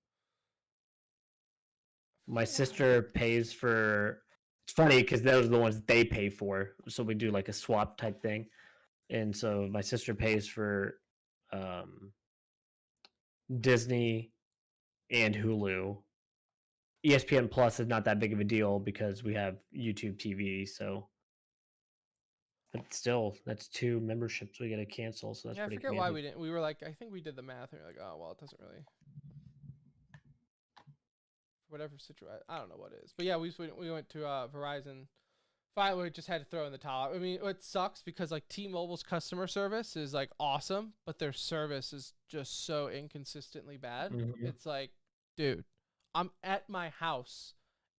Speaker 2: My sister pays for. It's funny because those are the ones they pay for. So we do like a swap type thing. And so my sister pays for Disney and Hulu. ESPN Plus is not that big of a deal because we have YouTube TV. So, but still, that's 2 memberships we got to cancel. So that's
Speaker 1: I
Speaker 2: pretty.
Speaker 1: forget why we didn't. We were like, I think we did the math, and we were like, oh well, it doesn't really. Whatever situation, I don't know what it is, but yeah, we went to Verizon. Finally, we just had to throw in the towel. I mean, it sucks because like T-Mobile's customer service is like awesome, but their service is just so inconsistently bad.
Speaker 2: Mm-hmm.
Speaker 1: It's like, dude, I'm at my house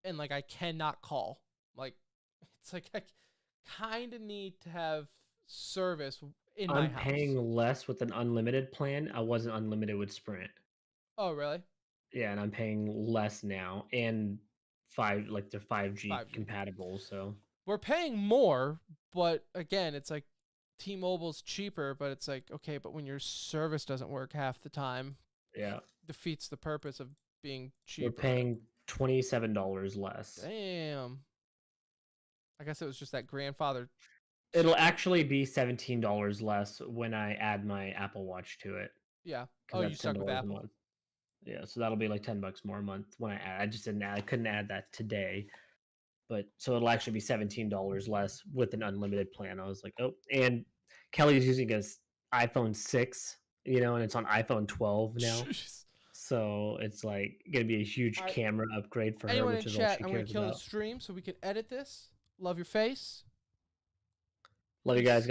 Speaker 1: and like I cannot call. Like, it's like I kind of need to have service in my house.
Speaker 2: I'm paying less with an unlimited plan. I wasn't unlimited with Sprint.
Speaker 1: Oh, really?
Speaker 2: Yeah, and I'm paying less now, and they're 5G compatible. So
Speaker 1: we're paying more, but again, it's like T-Mobile's cheaper, but it's like, okay, but when your service doesn't work half the time,
Speaker 2: yeah,
Speaker 1: defeats the purpose of being cheaper.
Speaker 2: We're paying $27 less.
Speaker 1: Damn. I guess it was just that grandfather.
Speaker 2: It'll actually be $17 less when I add my Apple Watch to it.
Speaker 1: Yeah. Oh, you stuck with Apple.
Speaker 2: Yeah, so that'll be like $10 more a month when I add. I just didn't add. I couldn't add that today, but so it'll actually be $17 less with an unlimited plan. I was like, oh, and Kelly's using his iPhone 6, and it's on iPhone 12 now.
Speaker 1: Jeez.
Speaker 2: So it's like gonna be a huge camera upgrade for her, which is all she cares about.
Speaker 1: I'm gonna kill the stream so we can edit this. Love your face.
Speaker 2: Love you guys. God